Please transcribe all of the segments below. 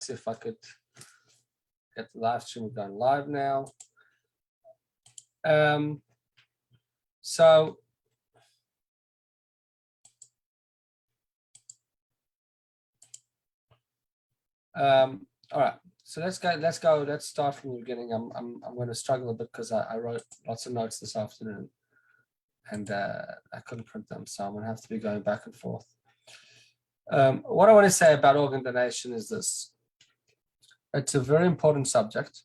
see if I could get the live stream going live now. So all right, so let's start from the beginning. I'm going to struggle a bit because I wrote lots of notes this afternoon and I couldn't print them, so I'm going to have to be going back and forth. What I want to say about organ donation is this: it's a very important subject.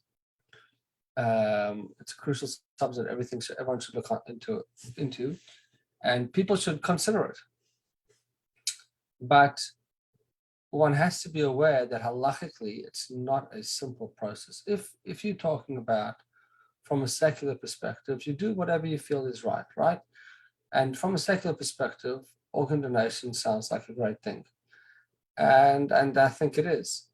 It's a crucial subject. Everyone should look into, and people should consider it. But one has to be aware that halachically, it's not a simple process. If you're talking about from a secular perspective, you do whatever you feel is right, right? And from a secular perspective, organ donation sounds like a great thing, and I think it is.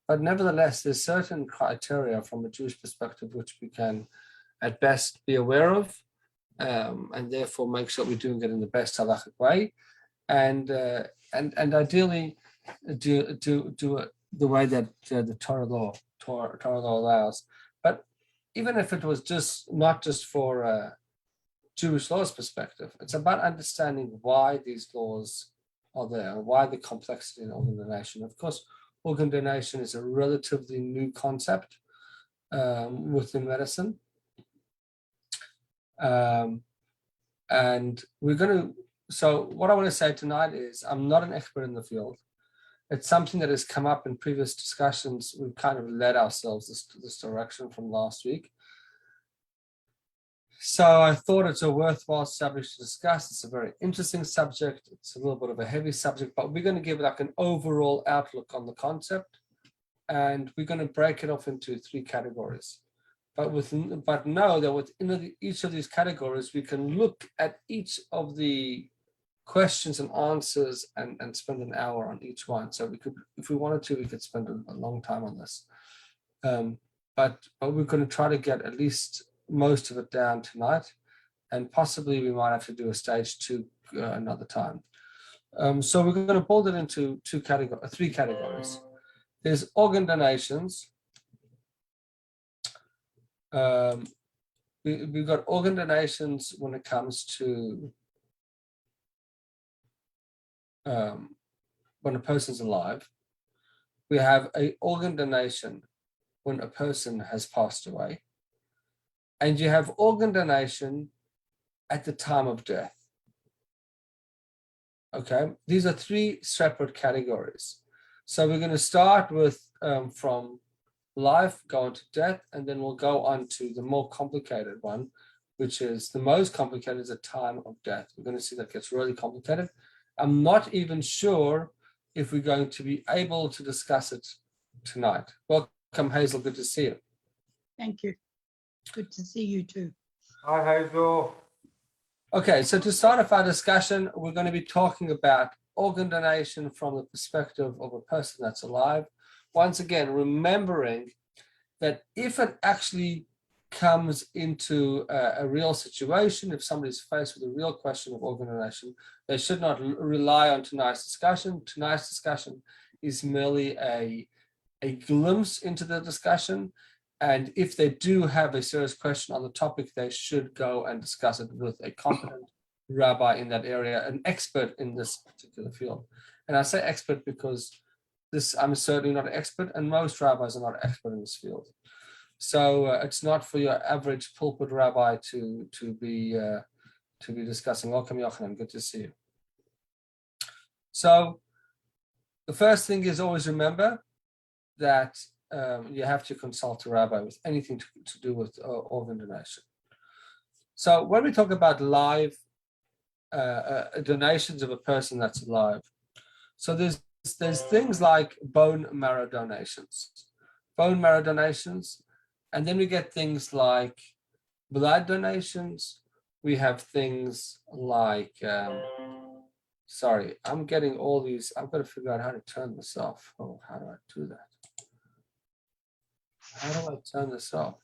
But nevertheless, there's certain criteria from a Jewish perspective which we can, at best, be aware of, and therefore make sure we're doing it in the best halachic way, and ideally do it the way that the Torah law allows. But even if it was not just for Jewish law's perspective, it's about understanding why these laws are there, why the complexity in organ donation. Of course, organ donation is a relatively new concept within medicine. And so what I want to say tonight is I'm not an expert in the field. It's something that has come up in previous discussions. We've kind of led ourselves this direction from last week. So I thought it's a worthwhile subject to discuss. It's a very interesting subject. It's a little bit of a heavy subject, but we're going to give like an overall outlook on the concept. And we're going to break it off into 3 categories. But know that within each of these categories, we can look at each of the questions and answers and spend an hour on each one. So we could, if we wanted to, we could spend a long time on this. But we're going to try to get at least most of it down tonight, and possibly we might have to do a stage 2 another time. So we're going to build it into 3 categories. There's organ donations. We've got organ donations when it comes to when a person's alive. We have an organ donation when a person has passed away. And you have organ donation at the time of death. Okay, these are 3 separate categories. So we're going to start with from life, go on to death, and then we'll go on to the more complicated one, which is the most complicated is the time of death. We're going to see that gets really complicated. I'm not even sure if we're going to be able to discuss it tonight. Welcome, Hazel. Good to see you. Thank you. Good to see you too. Hi, Hazel. Okay, so to start off our discussion, we're going to be talking about organ donation from the perspective of a person that's alive. Once again, remembering that if it actually comes into a real situation, if somebody's faced with a real question of organ donation, they should not rely on tonight's discussion. Tonight's discussion is merely a glimpse into the discussion. And if they do have a serious question on the topic, they should go and discuss it with a competent rabbi in that area, an expert in this particular field. And I say expert because I'm certainly not an expert, and most rabbis are not expert in this field. So it's not for your average pulpit rabbi to be discussing. Welcome, Yochanan. Good to see you. So the first thing is always remember that you have to consult a rabbi with anything to do with organ donation. So when we talk about live donations of a person that's alive, so there's things like bone marrow donations, and then we get things like blood donations. We have things like, sorry, I'm getting all these. I've got to figure out how to turn this off. Oh, how do I do that? How do I turn this off?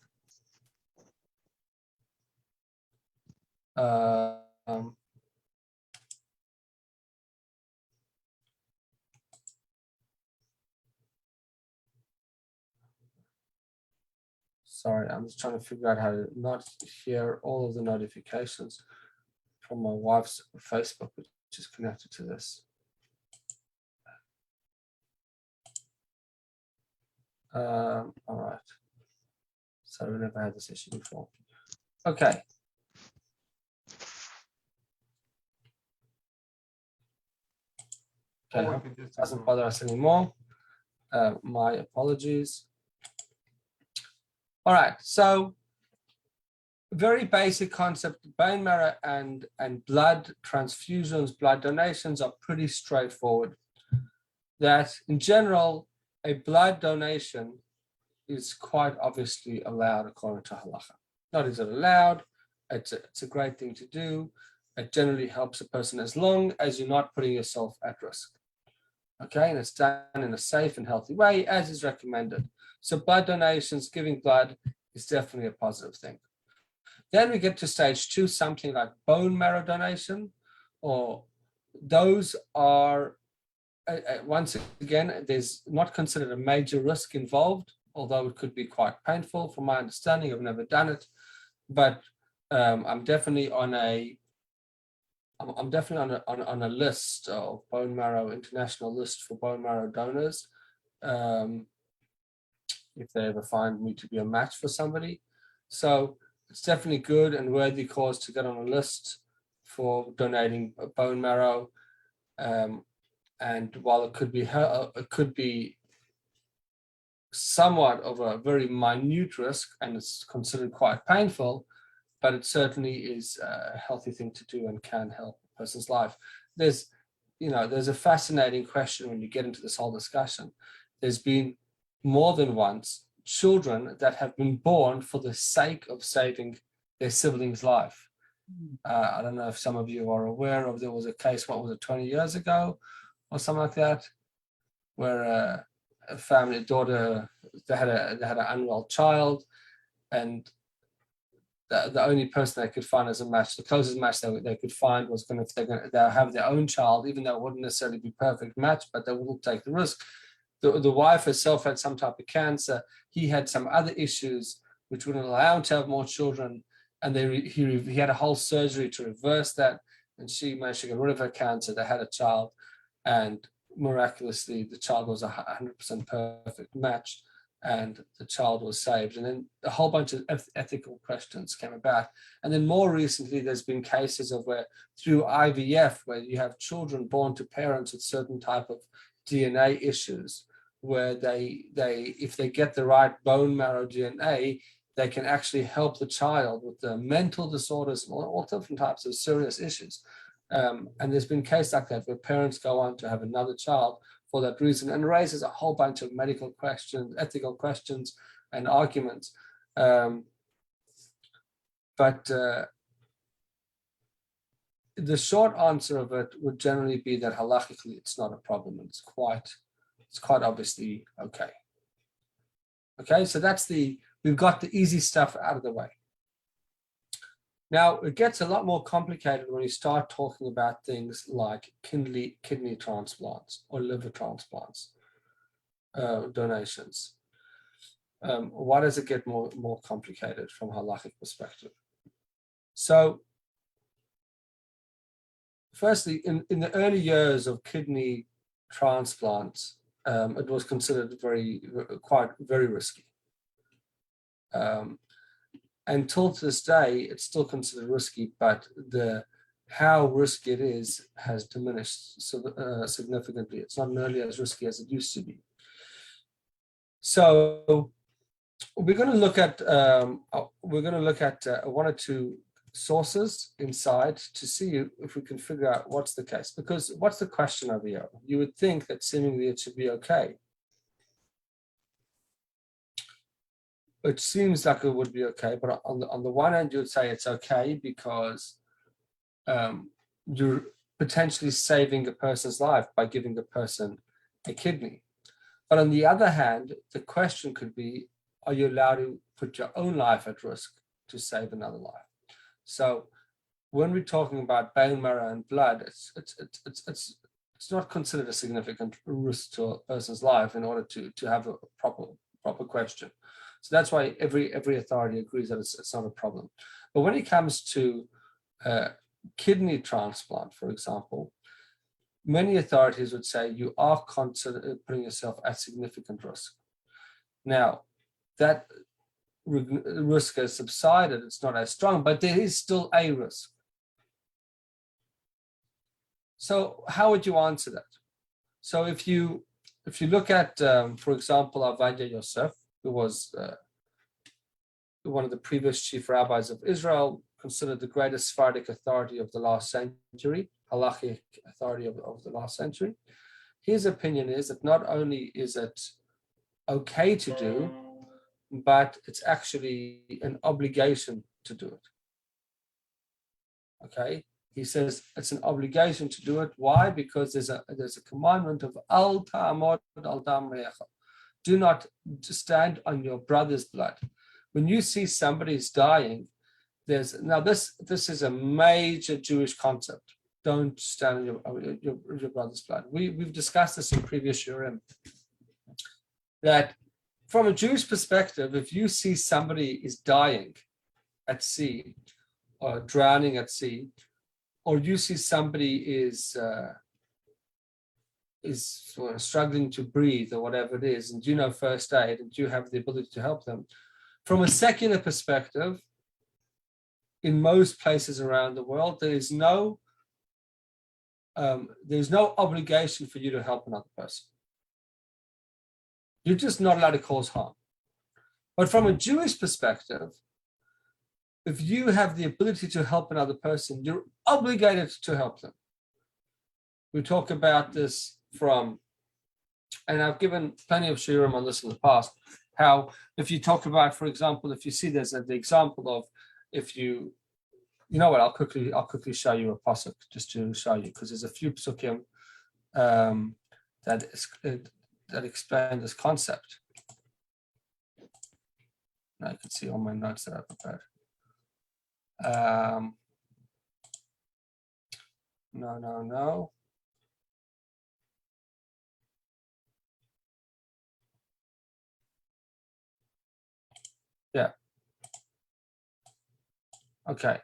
Sorry, I'm just trying to figure out how to not hear all of the notifications from my wife's Facebook, which is connected to this. All right. So we never had this issue before. Okay. Okay, I hope it doesn't bother us anymore. My apologies. All right, so very basic concept, bone marrow and blood transfusions, blood donations are pretty straightforward. That in general, a blood donation is quite obviously allowed according to halacha. Not is it allowed, it's a great thing to do. It generally helps a person as long as you're not putting yourself at risk. Okay, and it's done in a safe and healthy way as is recommended. So blood donations, giving blood is definitely a positive thing. Then we get to stage 2, something like bone marrow donation, or those are, once again, there's not considered a major risk involved, although it could be quite painful from my understanding. I've never done it, but I'm definitely on a list of bone marrow, international list for bone marrow donors. If they ever find me to be a match for somebody. So it's definitely good and worthy cause to get on a list for donating bone marrow. And while it could be somewhat of a very minute risk and it's considered quite painful, but it certainly is a healthy thing to do and can help a person's life. There's a fascinating question when you get into this whole discussion. There's been more than once children that have been born for the sake of saving their sibling's life. I don't know if some of you are aware of, there was a case, 20 years ago or something like that, where a family daughter, they had an unwell child, and the only person they could find as a match, the closest match they could find was they'll have their own child, even though it wouldn't necessarily be a perfect match, but they will take the risk. The wife herself had some type of cancer. He had some other issues which wouldn't allow him to have more children, and he had a whole surgery to reverse that, and she managed to get rid of her cancer. They had a child, and miraculously the child was a 100% perfect match, and the child was saved. And then a whole bunch of ethical questions came about. And then more recently, there's been cases of where through IVF, where you have children born to parents with certain type of DNA issues, where if they get the right bone marrow DNA, they can actually help the child with the mental disorders and all different types of serious issues. And there's been cases like that where parents go on to have another child for that reason, and raises a whole bunch of medical questions, ethical questions, and arguments. But the short answer of it would generally be that halachically it's not a problem. It's quite obviously okay. Okay, so we've got the easy stuff out of the way. Now, it gets a lot more complicated when you start talking about things like kidney transplants or liver transplants, donations. Why does it get more complicated from a halachic perspective? So, firstly, in the early years of kidney transplants, it was considered very risky. Until to this day, it's still considered risky, but how risky it is has diminished significantly. It's not nearly as risky as it used to be. So we're going to look at one or two sources inside to see if we can figure out what's the case. Because what's the question over here? You would think that seemingly it should be okay. It seems like it would be okay, but on the one hand, you would say it's okay because you're potentially saving a person's life by giving the person a kidney. But on the other hand, the question could be, are you allowed to put your own life at risk to save another life? So when we're talking about bone marrow and blood, it's not considered a significant risk to a person's life in order to have a proper question. So that's why every authority agrees that it's not a problem. But when it comes to kidney transplant, for example, many authorities would say you are putting yourself at significant risk. Now, that risk has subsided, it's not as strong, but there is still a risk. So how would you answer that? So if you look at, for example, Avadia Yosef, who was one of the previous chief rabbis of Israel, considered the greatest Sephardic authority of the last century, halachic authority of the last century. His opinion is that not only is it okay to do, but it's actually an obligation to do it. Okay, he says it's an obligation to do it. Why? Because there's a commandment of al ta'amod al dam re'echa. Do not stand on your brother's blood. When you see somebody's dying, this is a major Jewish concept. Don't stand on your brother's blood. We've discussed this in previous Shurim. That from a Jewish perspective, if you see somebody is dying at sea or drowning at sea, or you see somebody is sort of struggling to breathe or whatever it is, and you know first aid and you have the ability to help them, from a secular perspective, in most places around the world, there's no obligation for you to help another person. You're just not allowed to cause harm. But from a Jewish perspective, if you have the ability to help another person, you're obligated to help them. We talk about this and I've given plenty of shiurim on this in the past, how if you talk about, for example, if you see there's the example of if you know what, I'll quickly show you a pasuk just to show you, because there's a few psukim that explain this concept. Now you can see all my notes that I prepared. No. Yeah. Okay.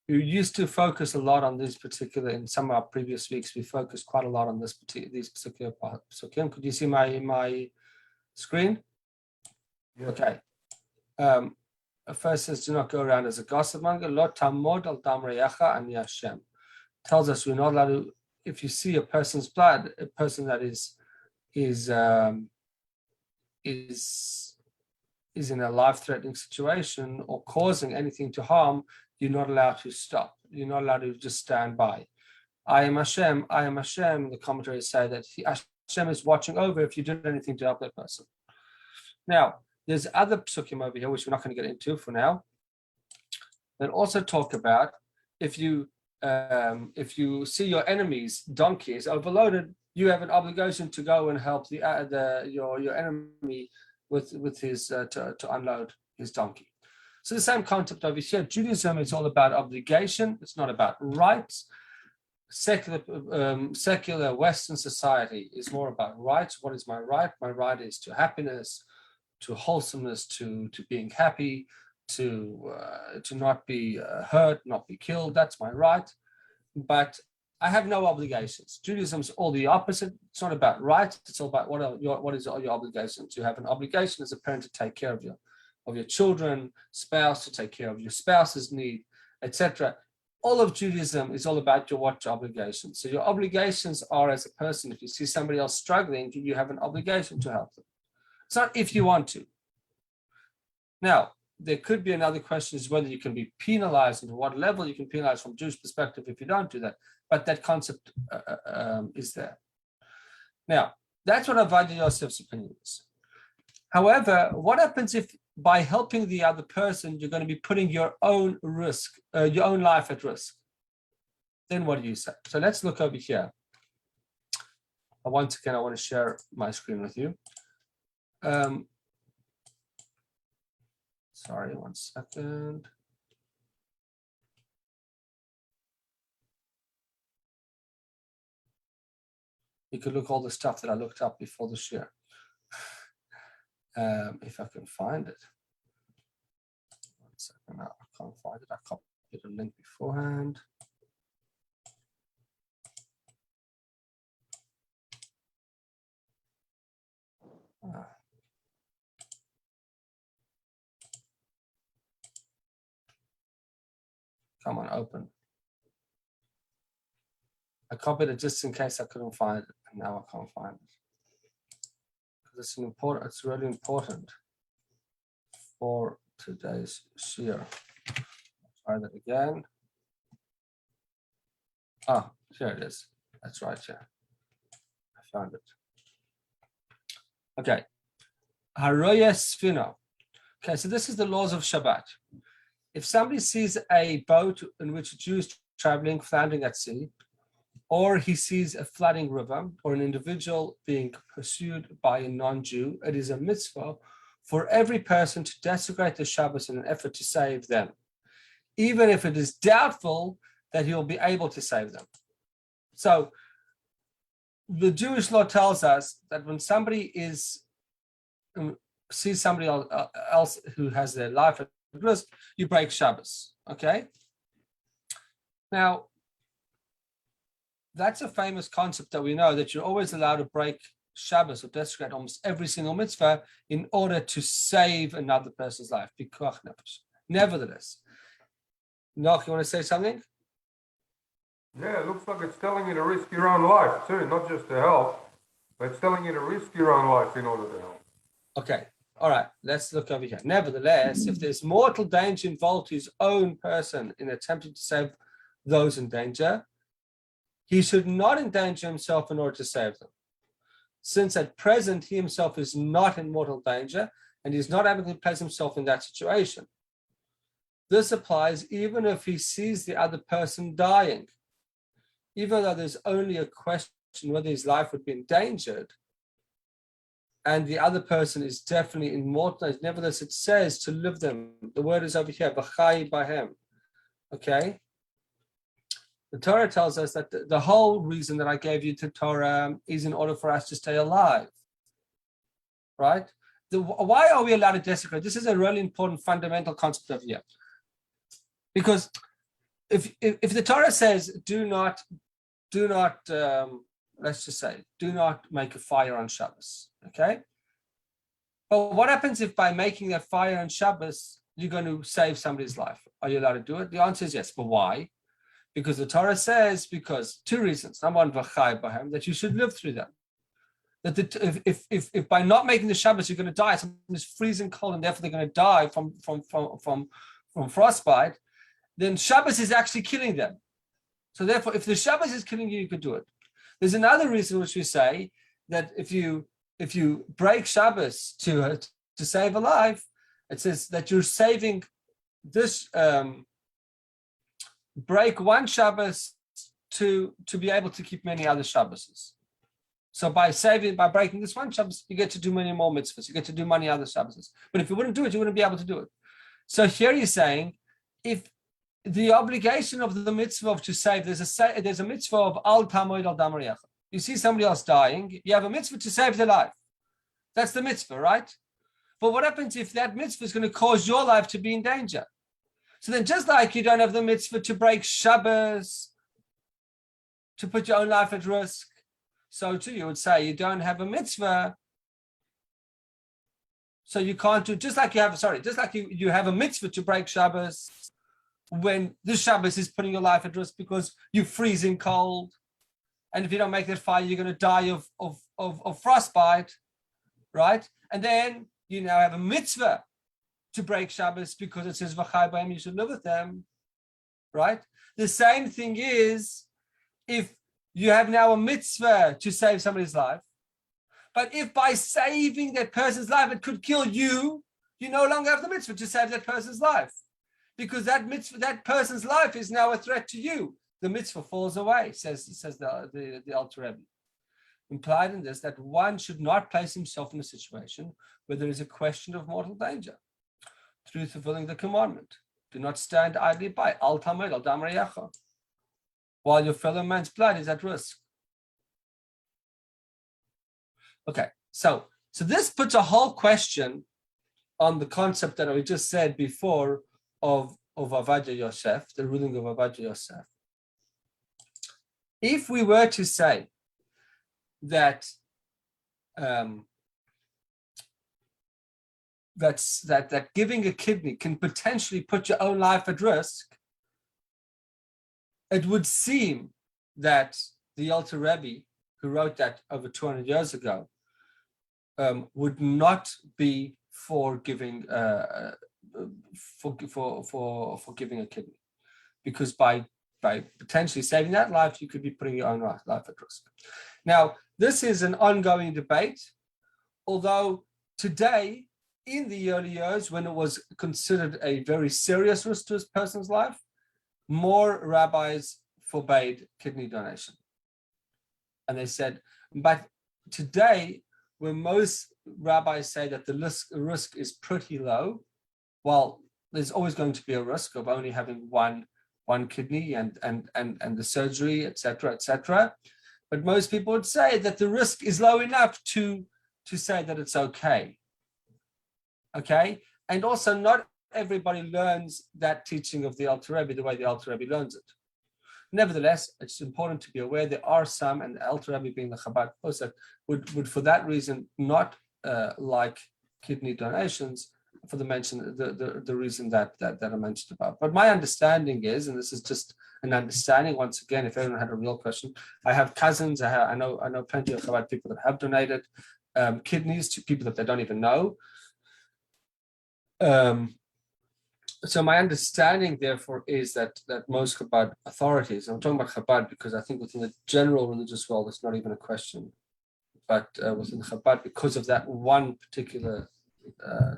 We used to focus a lot on this particular, in some of our previous weeks, we focused quite a lot on these particular parts. So Kim, could you see my screen? Yeah. Okay. First says, do not go around as a gossip monger. Lo tamod al dam re'echa ani Hashem. Tells us we're not allowed to, if you see a person's blood, a person that is in a life-threatening situation or causing anything to harm, you're not allowed to stop. You're not allowed to just stand by. I am Hashem. The commentaries say that Hashem is watching over if you did anything to help that person. Now, there's other psukim over here, which we're not going to get into for now, that also talk about if you see your enemy's donkey is overloaded, you have an obligation to go and help your enemy with his to unload his donkey. So the same concept over here. Judaism is all about obligation. It's not about rights. Secular Western society is more about rights. What is my right? My right is to happiness, to wholesomeness, to being happy, to not be hurt, not be killed. That's my right. But I have no obligations. Judaism is all the opposite. It's not about rights. It's all about what is your obligations. You have an obligation as a parent to take care of your children, spouse, to take care of your spouse's need, etc. All of Judaism is all about your obligations. So your obligations are, as a person, if you see somebody else struggling, you have an obligation to help them. It's not if you want to. Now, there could be another question is whether you can be penalized and to what level you can penalize from Jewish perspective if you don't do that. But that concept is there. Now, that's what Avadia Yosef's opinion is. However, what happens if by helping the other person, you're going to be putting your own life at risk? Then what do you say? So let's look over here. Once again, I want to share my screen with you. Sorry, 1 second. You could look all the stuff that I looked up before this year. If I can find it. 1 second, no, I can't find it. I copied the link beforehand. Come on, open. I copied it just in case I couldn't find it, and now I can't find it. Because it's really important for today's shir. Try that again. Ah, here it is. That's right, yeah. I found it. Okay. Haroya Sfina. Okay, so this is the laws of Shabbat. If somebody sees a boat in which a Jew is traveling, floundering at sea, or he sees a flooding river, or an individual being pursued by a non-Jew, it is a mitzvah for every person to desecrate the Shabbos in an effort to save them, even if it is doubtful that he'll be able to save them. So the Jewish law tells us that when somebody sees somebody else who has their life at risk, you break Shabbos, okay? Now, that's a famous concept that we know, that you're always allowed to break Shabbos or desecrate almost every single mitzvah in order to save another person's life. Nevertheless, Noach, you want to say something? Yeah, it looks like it's telling you to risk your own life too, not just to help, but it's telling you to risk your own life in order to help. Okay, all right, let's look over here. Nevertheless, if there's mortal danger involved to his own person in attempting to save those in danger, he should not endanger himself in order to save them, since at present he himself is not in mortal danger and is not able to place himself in that situation. This applies even if he sees the other person dying. Even though there's only a question whether his life would be endangered, and the other person is definitely in mortal danger, nevertheless it says to live them. The word is over here, v'chai bahem. Okay? The Torah tells us that the whole reason that I gave you to Torah is in order for us to stay alive, right? Why are we allowed to desecrate? This is a really important fundamental concept over here. Because if the Torah says do not let's just say do not make a fire on Shabbos, okay? But what happens if by making that fire on Shabbos you're going to save somebody's life? Are you allowed to do it? The answer is yes. But why? Because the Torah says, because two reasons. Number one, that you should live through them. That if by not making the Shabbos you're going to die, someone is freezing cold and therefore they're going to die from frostbite, then Shabbos is actually killing them. So therefore, if the Shabbos is killing you, you could do it. There's another reason which we say that if you break Shabbos to save a life, it says that you're saving this. Break one Shabbos to be able to keep many other Shabbos. So by breaking this one Shabbos, you get to do many more mitzvahs. You get to do many other Shabbos. But if you wouldn't do it, you wouldn't be able to do it. So here he's saying, if the obligation of the mitzvah to save, there's a mitzvah of al tamoid al damariach. You see somebody else dying, you have a mitzvah to save their life. That's the mitzvah, right? But what happens if that mitzvah is going to cause your life to be in danger? So then just like you don't have the mitzvah to break Shabbos, to put your own life at risk, so too you would say you don't have a mitzvah, so you can't do, just like you have a mitzvah to break Shabbos when this Shabbos is putting your life at risk because you're freezing cold, and if you don't make that fire, you're going to die of frostbite, right? And then you now have a mitzvah to break Shabbos because it says v'chai b'hem, you should live with them, right? The same thing is if you have now a mitzvah to save somebody's life, but if by saving that person's life it could kill you, you no longer have the mitzvah to save that person's life, because that mitzvah, that person's life is now a threat to you. The mitzvah falls away, says the Alter Rebbe. Implied in this that one should not place himself in a situation where there is a question of mortal danger through fulfilling the commandment. Do not stand idly by, al tamed al damariyacha, while your fellow man's blood is at risk. Okay, so this puts a whole question on the concept that we just said before of Avadia Yosef, the ruling of Avadia Yosef. If we were to say that that giving a kidney can potentially put your own life at risk, it would seem that the Alter Rebbe, who wrote that over 200 years ago, would not be for giving for giving a kidney, because by potentially saving that life, you could be putting your own life at risk. Now, this is an ongoing debate, although today, in the early years, when it was considered a very serious risk to a person's life, more rabbis forbade kidney donation. And they said, but today, when most rabbis say that the risk is pretty low, well, there's always going to be a risk of only having one kidney and the surgery, etc. But most people would say that the risk is low enough to say that it's okay. Okay, and also not everybody learns that teaching of the Alter Rebbe the way the Alter Rebbe learns it. Nevertheless, it's important to be aware there are some, and the Alter Rebbe being the Chabad Posek, would for that reason not like kidney donations, for the reason that I mentioned above. But my understanding is, and this is just an understanding, once again, if anyone had a real question, I have cousins, I know plenty of Chabad people that have donated kidneys to people that they don't even know. So my understanding, therefore, is that most Chabad authorities, I'm talking about Chabad because I think within the general religious world, it's not even a question, but within Chabad, because of that one particular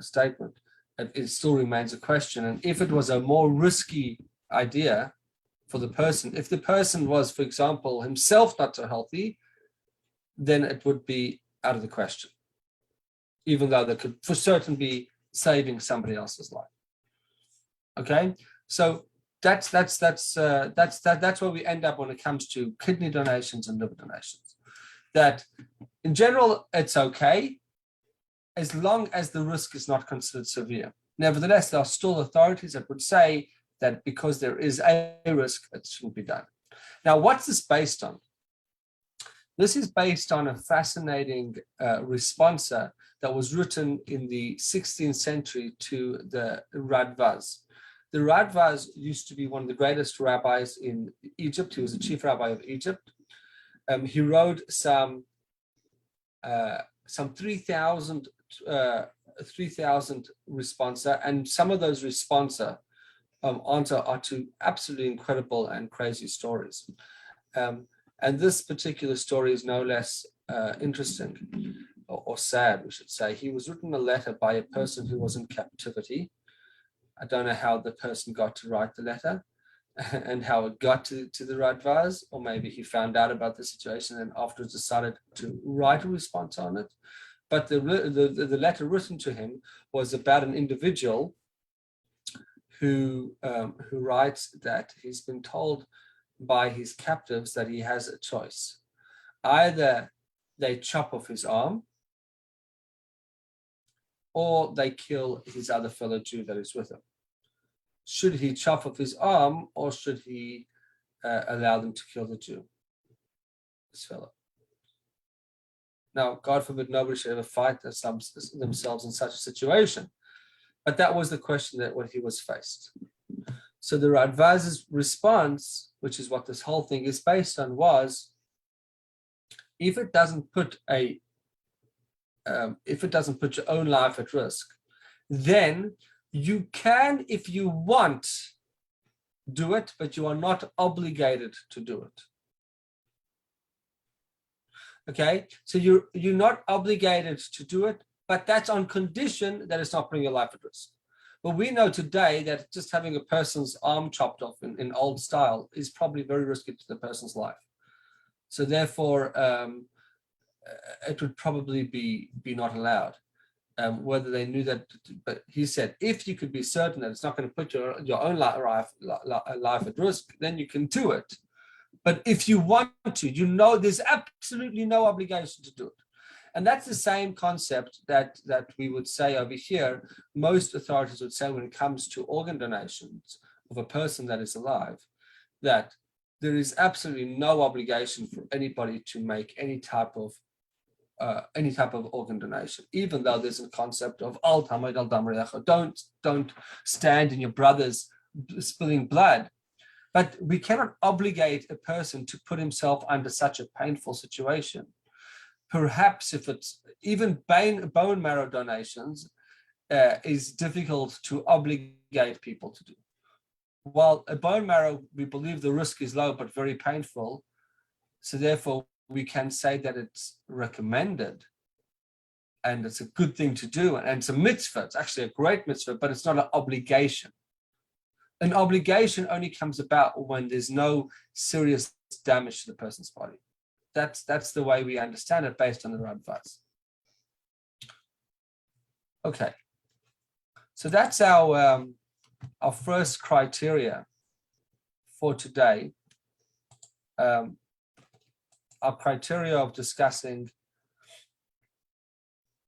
statement, it still remains a question. And if it was a more risky idea for the person, if the person was, for example, himself not so healthy, then it would be out of the question, even though there could for certain be saving somebody else's life. Okay, so that's where we end up when it comes to kidney donations and liver donations. That in general it's okay as long as the risk is not considered severe. Nevertheless, there are still authorities that would say that because there is a risk, it shouldn't be done. Now, what's this based on? This is based on a fascinating responsa that was written in the 16th century to the Radvaz. The Radvaz used to be one of the greatest rabbis in Egypt. He was the chief rabbi of Egypt. He wrote some 3,000 responsa, and some of those responsa are to absolutely incredible and crazy stories. And this particular story is no less interesting or sad, we should say. He was written a letter by a person who was in captivity. I don't know how the person got to write the letter and how it got to the Radvaz, or maybe he found out about the situation and afterwards decided to write a response on it. But the letter written to him was about an individual who writes that he's been told by his captives that he has a choice. Either they chop off his arm, or they kill his other fellow Jew that is with him. Should he chop off his arm, or should he allow them to kill the Jew, this fellow? Now, God forbid nobody should ever fight themselves in such a situation. But that was the question that when he was faced. So the Radvaz's response, which is what this whole thing is based on, was if it doesn't put your own life at risk, then you can, if you want, do it, but you are not obligated to do it. Okay, so you're not obligated to do it, but that's on condition that it's not putting your life at risk. But we know today that just having a person's arm chopped off in old style is probably very risky to the person's life. So therefore, it would probably be not allowed. Whether they knew that, but he said, if you could be certain that it's not going to put your own life at risk, then you can do it. But if you want to, there's absolutely no obligation to do it. And that's the same concept that we would say over here. Most authorities would say when it comes to organ donations of a person that is alive, that there is absolutely no obligation for anybody to make any type of organ donation, even though there's a concept of al tamid al dam re'echa, don't stand in your brother's spilling blood. But we cannot obligate a person to put himself under such a painful situation. Perhaps if it's even bone marrow donations is difficult to obligate people to do. While a bone marrow, we believe the risk is low but very painful, so therefore we can say that it's recommended and it's a good thing to do, and it's a mitzvah. It's actually a great mitzvah, but it's not an obligation. An obligation only comes about when there's no serious damage to the person's body. That's the way we understand it based on the Radvaz. Okay, so that's our first criteria for today. Our criteria of discussing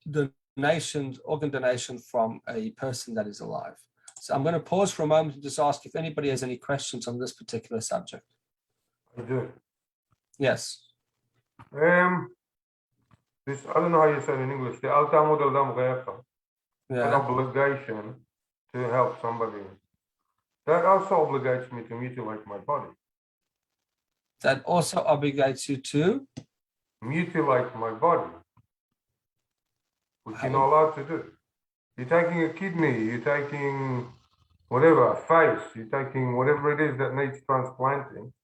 organ donation from a person that is alive. So I'm going to pause for a moment and just ask if anybody has any questions on this particular subject. I do. Yes. This, I don't know how you say it in English, the al tamud al dam re'echa, an Yeah. obligation to help somebody. That also obligates me to mutilate my body. That also obligates you to. Mutilate my body, which you're not allowed to do. You're taking a kidney, you're taking whatever, a face, you're taking whatever it is that needs transplanting,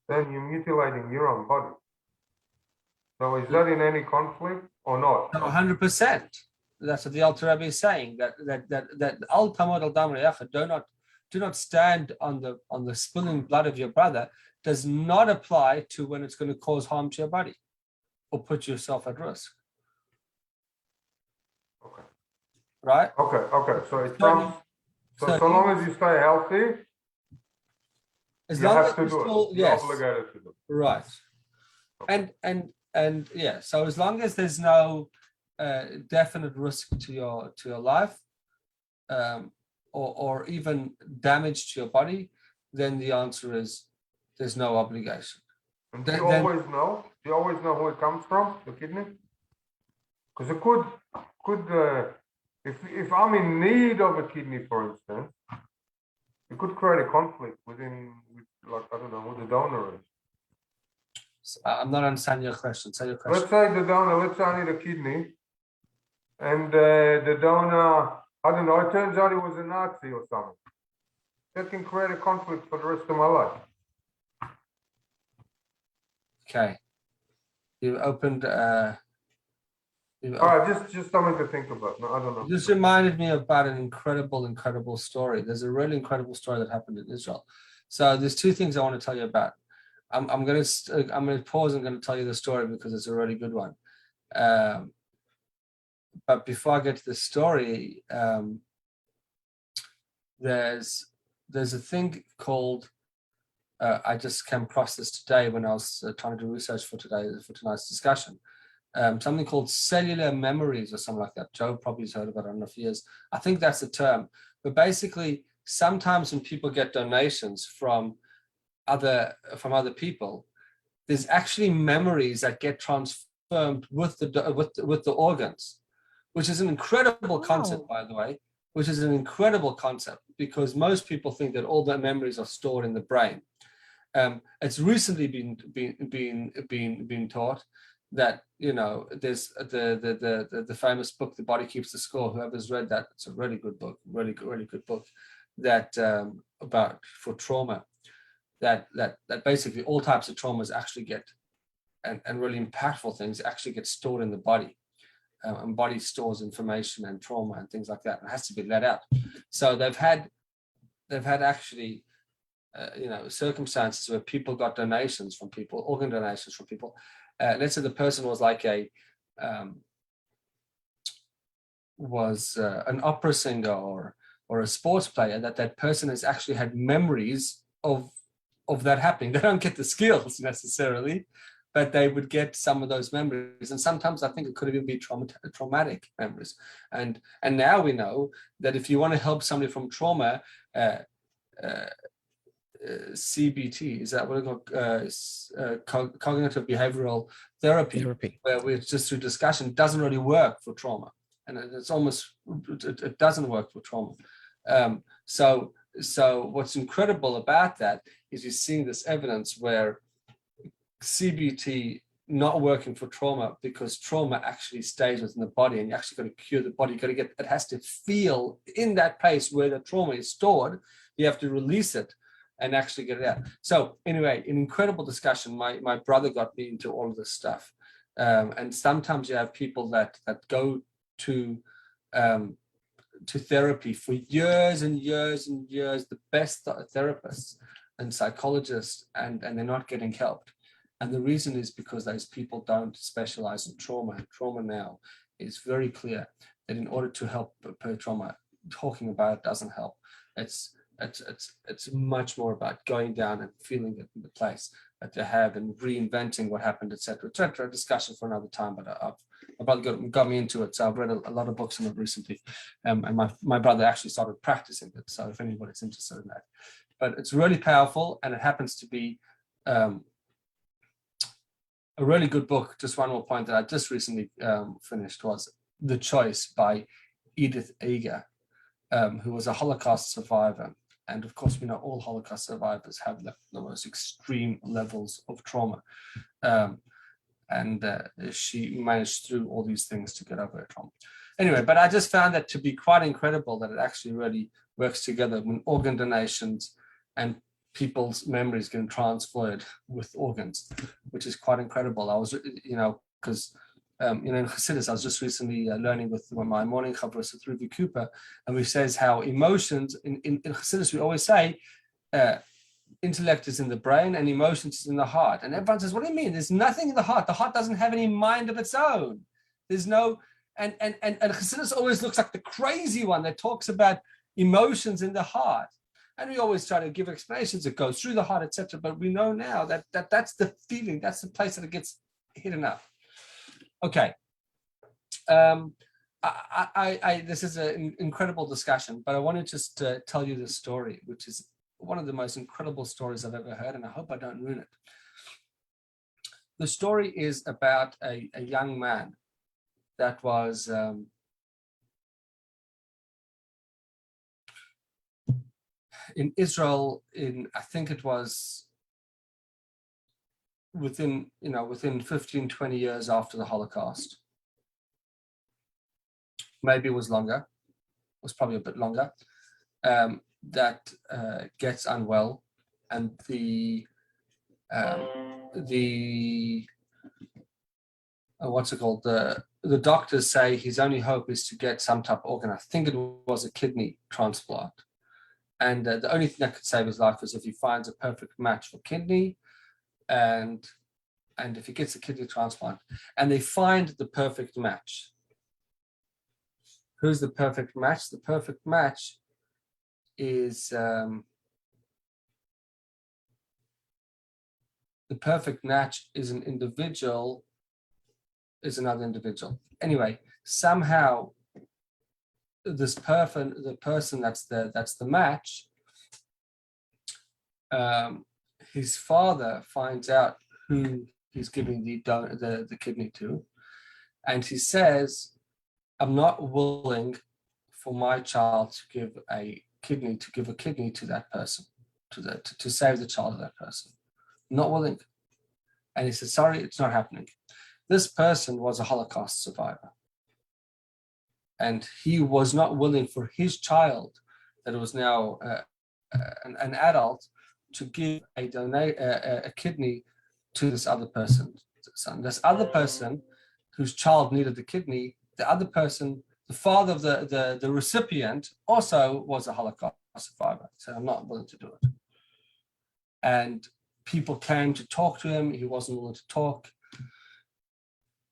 then you're mutilating your own body. So is that in any conflict or not? No, 100%. That's what the Alter Rebbe is saying. That al tamod al dam re'echa, do not stand on the spilling blood of your brother, does not apply to when it's going to cause harm to your body or put yourself at risk. Okay. Right? Okay. So it comes. So long as you stay healthy, as you long have as to you're do still, it. You're yes, obligated to do it. right. And yeah, so as long as there's no definite risk to your life, or even damage to your body, then the answer is there's no obligation. And do you always know? Do you always know who it comes from, the kidney? Because it could if I'm in need of a kidney, for instance, it could create a conflict with like, I don't know who the donor is. So I'm not understanding your question. Say your question. Let's say the donor, let's say I need a kidney, and the donor, I don't know, it turns out he was a Nazi or something. That can create a conflict for the rest of my life. Okay. You've opened. All right, just something to think about. No, I don't know. This reminded me about an incredible story. There's a really incredible story that happened in Israel. So there's two things I want to tell you about. I'm going to pause and going to tell you the story because it's a really good one. But before I get to the story, there's a thing called. I just came across this today when I was trying to do research for tonight's discussion. Something called cellular memories or something like that. Joe probably has heard about it. I don't know if he is. I think that's the term. But basically, sometimes when people get donations from other people, there's actually memories that get transformed with the organs, which is an incredible concept, by the way. Which is an incredible concept because most people think that all their memories are stored in the brain. It's recently been taught that, you know, there's the famous book, The Body Keeps the Score. Whoever's read that, it's a really good book, really good book that about for trauma. That basically all types of traumas actually get and really impactful things actually get stored in the body. And body stores information and trauma and things like that. It has to be let out. So they've had actually, circumstances where people got donations from people, organ donations from people. Let's say the person was like an opera singer or a sports player. That person has actually had memories of that happening. They don't get the skills necessarily, but they would get some of those memories. And sometimes I think it could even be traumatic memories. And now we know that if you want to help somebody from trauma, CBT, is that what it's called? Cognitive behavioral therapy, where we're just through discussion, doesn't really work for trauma. And it's almost, it doesn't work for trauma. So what's incredible about that is you're seeing this evidence where CBT not working for trauma, because trauma actually stays within the body, and you actually got to cure the body. You got to get, it has to feel in that place where the trauma is stored. You have to release it and actually get it out. So anyway, an incredible discussion. My brother got me into all of this stuff. And sometimes you have people that go to therapy for years and years and years, the best therapists and psychologists, and they're not getting helped. And the reason is because those people don't specialize in trauma. Trauma now is very clear that in order to help per trauma, talking about it doesn't help. It's much more about going down and feeling it in the place that they have and reinventing what happened, etc., etc. A discussion for another time, but my brother got me into it, so I've read a lot of books on it recently, and my brother actually started practicing it. So if anybody's interested in that, but it's really powerful, and it happens to be a really good book. Just one more point that I just recently finished was The Choice by Edith Eger, who was a Holocaust survivor. And of course, we know all Holocaust survivors have the most extreme levels of trauma. And she managed through all these things to get over her trauma. Anyway, but I just found that to be quite incredible that it actually really works together when organ donations and people's memories getting transferred with organs, which is quite incredible. I was, because in Chassidus, I was just recently learning with my morning chavrusa through Ruby Cooper, and we says how emotions in Chassidus, we always say intellect is in the brain and emotions is in the heart. And everyone says, what do you mean? There's nothing in the heart. The heart doesn't have any mind of its own. There's no, and Chassidus always looks like the crazy one that talks about emotions in the heart. And we always try to give explanations. It goes through the heart, etc. But we know now that that's the feeling. That's the place that it gets hidden up. Okay. This is an incredible discussion, but I want to just tell you this story, which is one of the most incredible stories I've ever heard, and I hope I don't ruin it. The story is about a young man that was in Israel I think it was within 15, 20 years after the Holocaust. Maybe it was longer. It was probably a bit longer. That gets unwell, and the what's it called? The doctors say his only hope is to get some type of organ. I think it was a kidney transplant. And the only thing that could save his life is if he finds a perfect match for kidney, and if he gets a kidney transplant. And they find the perfect match. Who's the perfect match? The perfect match is the perfect match is an individual, is another individual. Anyway, somehow this the person that's the match, his father finds out who he's giving the kidney to, and he says, I'm not willing for my child to give a kidney to that person, to save the child of that person. Not willing. And he said, sorry, it's not happening. This person was a Holocaust survivor. And he was not willing for his child, that was now an adult, to give a kidney to this other person. This other person whose child needed the kidney, the other person, the father of the recipient, also was a Holocaust survivor. He said, I'm not willing to do it. And people came to talk to him. He wasn't willing to talk.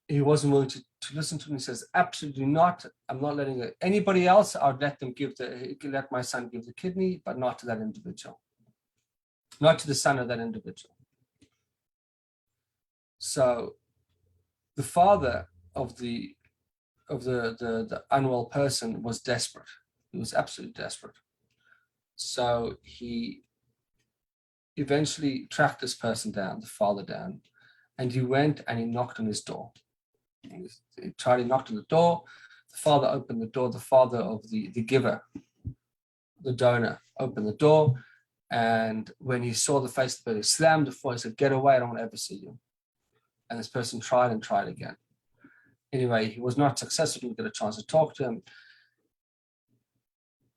He wasn't willing to listen to him. He says, absolutely not. I'm not letting anybody else. I'd let my son give the kidney, but not to that individual. Not to the son of that individual. So the father of the unwell person was desperate. He was absolutely desperate. So he eventually tracked this person down, the father down, and he went and he knocked on his door. He knocked on the door. The father opened the door. The father of the giver, the donor, opened the door. And when he saw the face of the person, he slammed the door. He said, "Get away, I don't want to ever see you." And this person tried and tried again. Anyway, he was not successful, didn't get a chance to talk to him.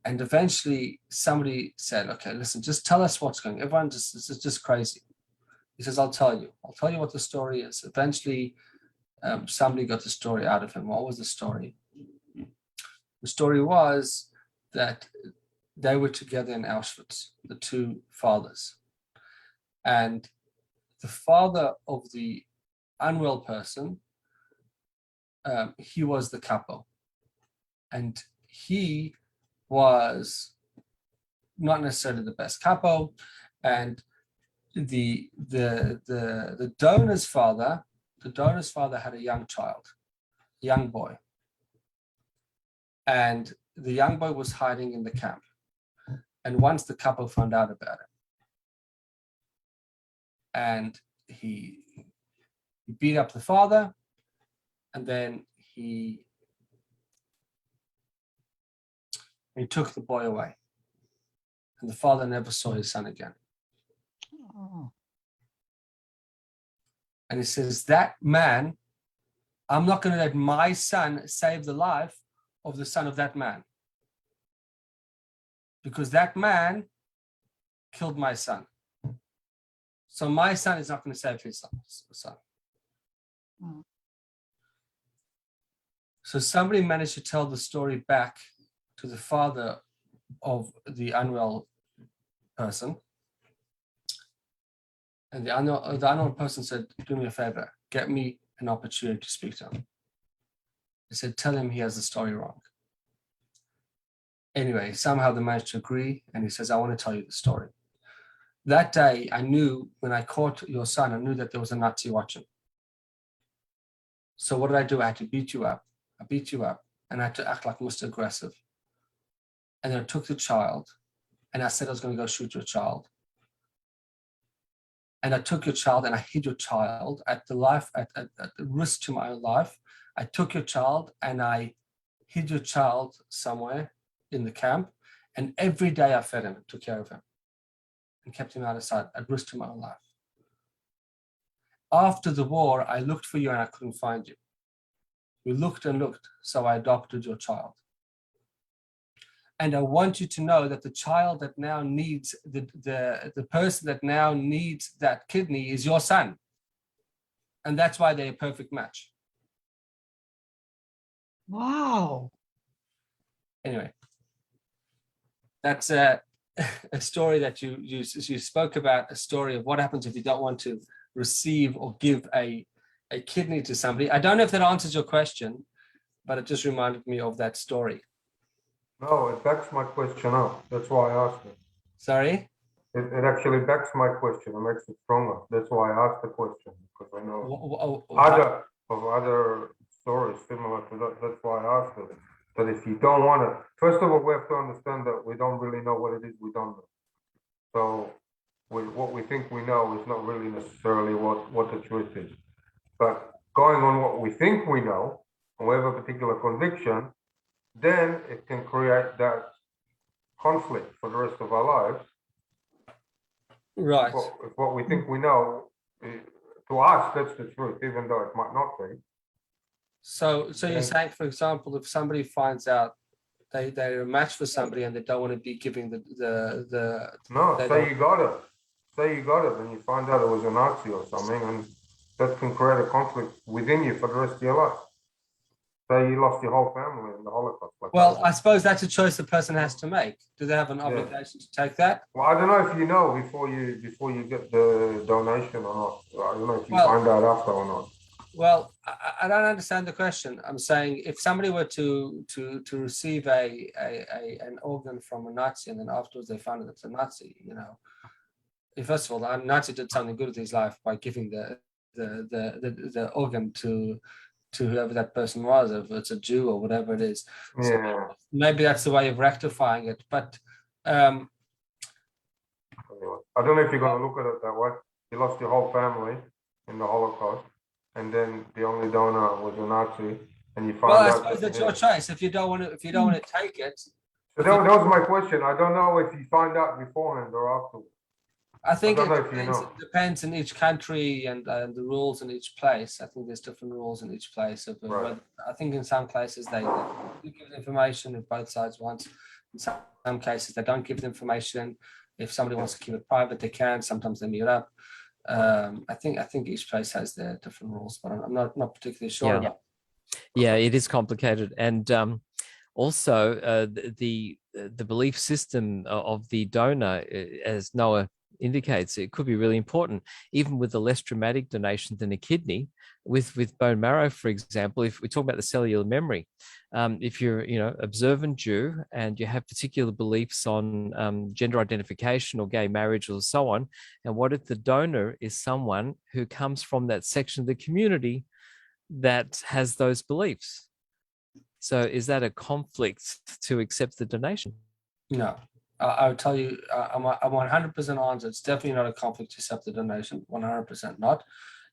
And eventually somebody said, "Okay, listen, just tell us what's going on. Everyone this is just crazy." He says, I'll tell you what the story is. Eventually, somebody got the story out of him. What was the story? The story was that they were together in Auschwitz, the two fathers. And the father of the unwell person, he was the capo. And he was not necessarily the best capo. And the donor's father had a young child, young boy. And the young boy was hiding in the camp. And once the couple found out about it, and he beat up the father, and then he took the boy away. And the father never saw his son again. Oh, And he says, that man, I'm not going to let my son save the life of the son of that man. Because that man killed my son. So my son is not going to save his son. Mm. So somebody managed to tell the story back to the father of the unwell person. And the unwell person said, do me a favor, get me an opportunity to speak to him. He said, tell him he has the story wrong. Anyway, somehow they managed to agree, and he says, I want to tell you the story. That day, I knew when I caught your son, I knew that there was a Nazi watching. So what did I do? I had to beat you up. I beat you up, and I had to act like Mr. Aggressive. And then I took the child, and I said I was going to go shoot your child. And I took your child, and I hid your child at the risk to my own life. I took your child, and I hid your child somewhere in the camp. And every day I fed him and took care of him and kept him out of sight at risk to my own life. After the war, I looked for you and I couldn't find you. We looked and looked, so I adopted your child. And I want you to know that the child that now needs, the person that now needs that kidney is your son. And that's why they're a perfect match. wow. Anyway, that's a story that you spoke about, a story of what happens if you don't want to receive or give a kidney to somebody. I don't know if that answers your question, but it just reminded me of that story. No, it backs my question up. That's why I asked it. Sorry? It actually backs my question and makes it stronger. That's why I asked the question, because I know other stories similar to that. That's why I asked it. That if you don't want to, first of all, we have to understand that we don't really know what it is we don't know. So what we think we know is not really necessarily what the truth is. But going on what we think we know, and we have a particular conviction, then it can create that conflict for the rest of our lives. Right. If what we think we know, to us, that's the truth, even though it might not be. So you're saying, for example, if somebody finds out they're a match for somebody and they don't want to be giving the No, they say don't- you got it. Say you got it and you find out it was a Nazi or something, and that can create a conflict within you for the rest of your life. Say you lost your whole family in the Holocaust. Like well, that. I suppose that's a choice the person has to make. Do they have an obligation to take that? Well, I don't know if you know before you get the donation or not. I don't know if you Well- find out after or not. Well, I don't understand the question. I'm saying if somebody were to receive an organ from a Nazi and then afterwards they found that it's a Nazi, first of all, the Nazi did something good with his life by giving the the organ to whoever that person was, if it's a Jew or whatever it is. So Yeah. maybe that's the way of rectifying it. But Anyway, I don't know if you're going to look at it that way. You lost your whole family in the Holocaust, and then the only donor was a Nazi, and you well, find I out suppose that that's your choice. If you don't want to take it, So that was my question. I don't know if you find out beforehand or afterwards. I think don't it know if you depends, know. it depends in each country and the rules in each place. I think there's different rules in each place. Right. I think in some places they do give information if both sides want. In some cases they don't give the information. If somebody wants to keep it private, they can. Sometimes they meet up. I think each place has their different rules, but I'm not particularly sure Yeah. about. Yeah, it is complicated, and also the belief system of the donor, as Noah indicates, it could be really important, even with a less traumatic donation than a kidney. With bone marrow, for example, if we talk about the cellular memory, if you're observant Jew and you have particular beliefs on gender identification or gay marriage or so on, and what if the donor is someone who comes from that section of the community that has those beliefs? So is that a conflict to accept the donation? No, I would tell you, I'm 100% honest. It's definitely not a conflict to accept the donation. 100% not.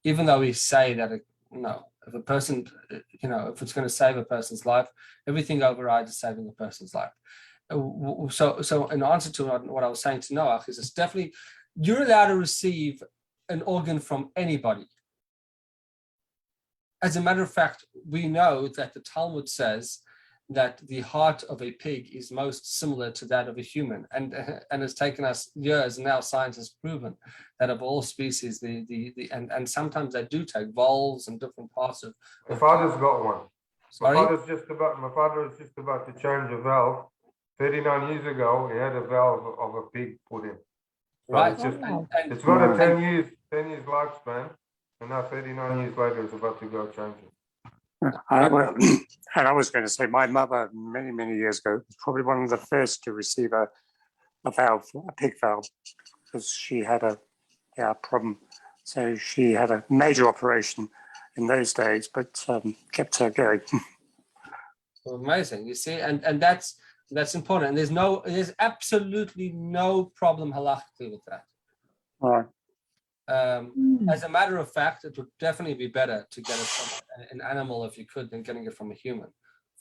Even though we say that, no, if a person, if it's going to save a person's life, everything overrides saving a person's life. So in answer to what I was saying to Noah, is it's definitely, you're allowed to receive an organ from anybody. As a matter of fact, we know that the Talmud says that the heart of a pig is most similar to that of a human, and it's taken us years, and now science has proven that of all species, and sometimes they do take valves and different parts of. My father's got one. Sorry? My father is just about to change a valve. 39 years ago, he had a valve of a pig put in. So Right. It's, just, Wow. it's got a 10 years lifespan, and now 39 years later, it's about to go change it. And I was going to say, my mother, many, many years ago, was probably one of the first to receive a valve, a pig valve, because she had a problem. So she had a major operation in those days, but kept her going. Amazing, you see, and that's important. And there's absolutely no problem halachically with that. All right. As a matter of fact, it would definitely be better to get it from an animal if you could than getting it from a human,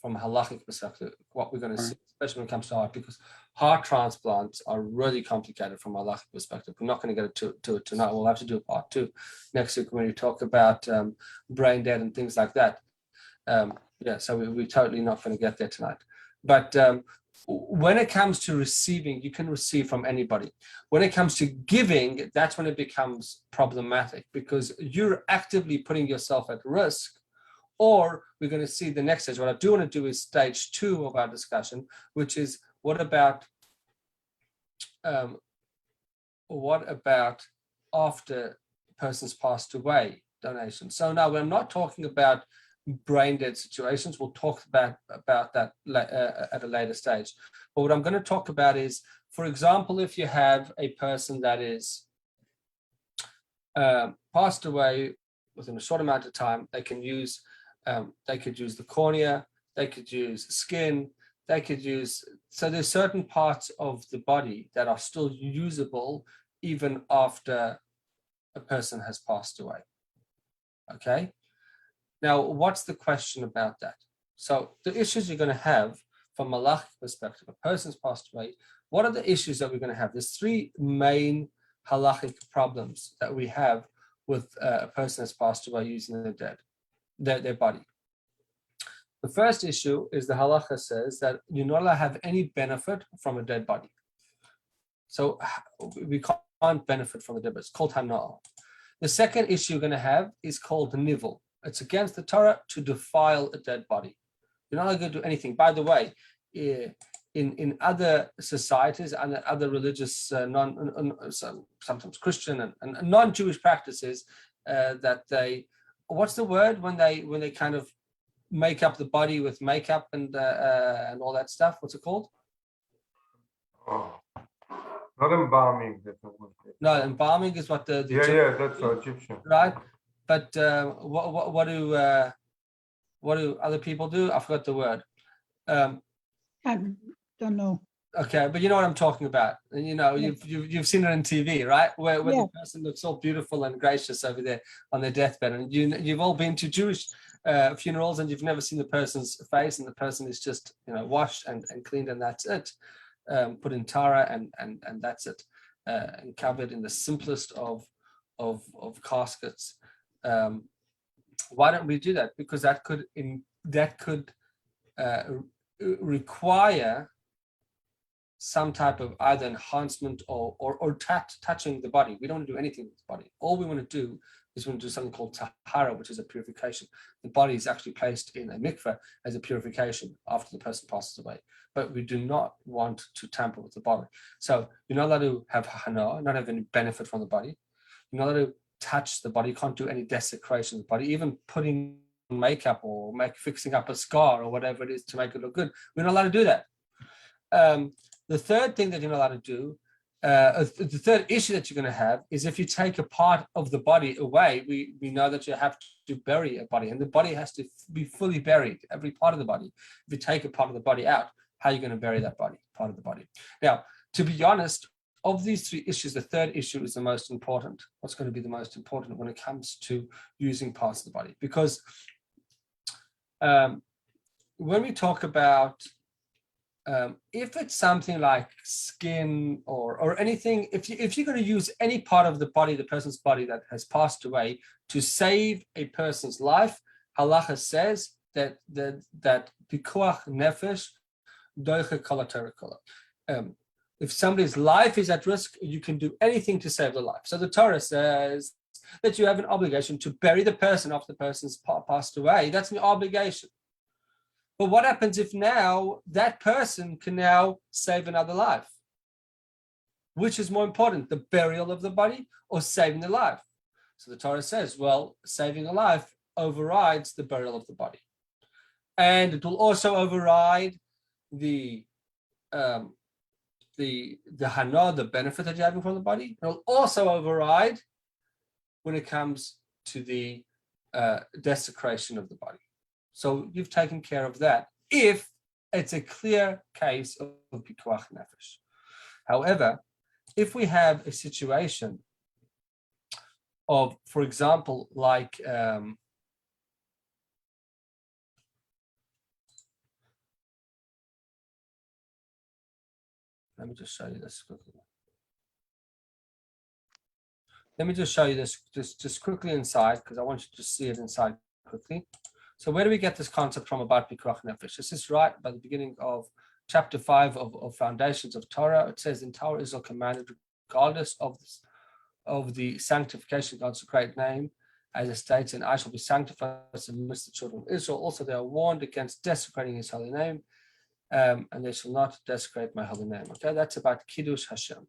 from a halachic perspective, what we're going to see, especially when it comes to heart, because heart transplants are really complicated from a halachic perspective. We're not going to get it to it tonight. We'll have to do a part 2 next week when we talk about brain dead and things like that. So we're totally not going to get there tonight. But when it comes to receiving, you can receive from anybody. When it comes to giving, that's when it becomes problematic, because you're actively putting yourself at risk. Or we're going to see the next stage. What I do want to do is stage 2 of our discussion, which is what about after the person's passed away donation. So now we're not talking about brain dead situations. We'll talk about that at a later stage. But what I'm going to talk about is, for example, if you have a person that is passed away within a short amount of time, they could use the cornea, they could use skin, so there's certain parts of the body that are still usable even after a person has passed away. Okay. Now, what's the question about that? So the issues you're going to have from a halachic perspective, a person's passed away, what are the issues that we're going to have? There's 3 main halachic problems that we have with a person that's passed away using their body. The first issue is the halacha says that you're not allowed to have any benefit from a dead body. So we can't benefit from a dead body. It's called hana'ah. The second issue you're going to have is called nivul. It's against the Torah to defile a dead body. You're not going to do anything. By the way, in other societies and other religious, sometimes Christian and non-Jewish practices, that what's the word when they kind of make up the body with makeup and all that stuff? What's it called? Oh, not embalming. No, embalming is what the that's Egyptian. right? But what do other people do? I forgot the word. I don't know. Okay, but you know what I'm talking about. And Yeah. you've seen it on TV, right? Where Yeah. the person looks all beautiful and gracious over there on their deathbed, and you've all been to Jewish funerals, and you've never seen the person's face, and the person is just washed and cleaned, and that's it. Put in Torah, and that's it, and covered in the simplest of caskets. Why don't we do that? Because that could require some type of either enhancement or touching the body. We don't want to do anything with the body. All we want to do is we want to do something called tahara, which is a purification. The body is actually placed in a mikveh as a purification after the person passes away. But we do not want to tamper with the body. So you're not allowed to have hana, not have any benefit from the body. You're not allowed to touch the body. You can't do any desecration of the body, even putting makeup or fixing up a scar or whatever it is to make it look good. We're not allowed to do that. The third thing that you're not allowed to do, the third issue that you're going to have is if you take a part of the body away, we know that you have to bury a body, and the body has to be fully buried, every part of the body. If you take a part of the body out, how are you going to bury that part of the body? Now, to be honest, of these three issues, the third issue is the most important. What's going to be the most important when it comes to using parts of the body? Because when we talk about if it's something like skin or anything, if you're going to use any part of the body, the person's body that has passed away, to save a person's life, halacha says that pikuach nefesh doiche kol haTorah kula. If somebody's life is at risk, you can do anything to save the life. So the Torah says that you have an obligation to bury the person after the person's passed away. That's an obligation. But what happens if now that person can now save another life? Which is more important, the burial of the body or saving the life? So the Torah says, well, saving a life overrides the burial of the body. And it will also override the hana, the benefit that you're having from the body. It will also override when it comes to the desecration of the body. So you've taken care of that if it's a clear case of pikuach nefesh. However, if we have a situation of, for example, like let me just show you this quickly. Let me just show you this just quickly inside, because I want you to see it inside quickly. So where do we get this concept from about pikuach nefesh? This is right by the beginning of chapter 5 of Foundations of Torah. It says, in Torah Israel commanded, regardless of the sanctification of God's great name, as it states, and I shall be sanctified amidst the children of Israel. Also, they are warned against desecrating his holy name, and they shall not desecrate my holy name. Okay, that's about Kiddush Hashem.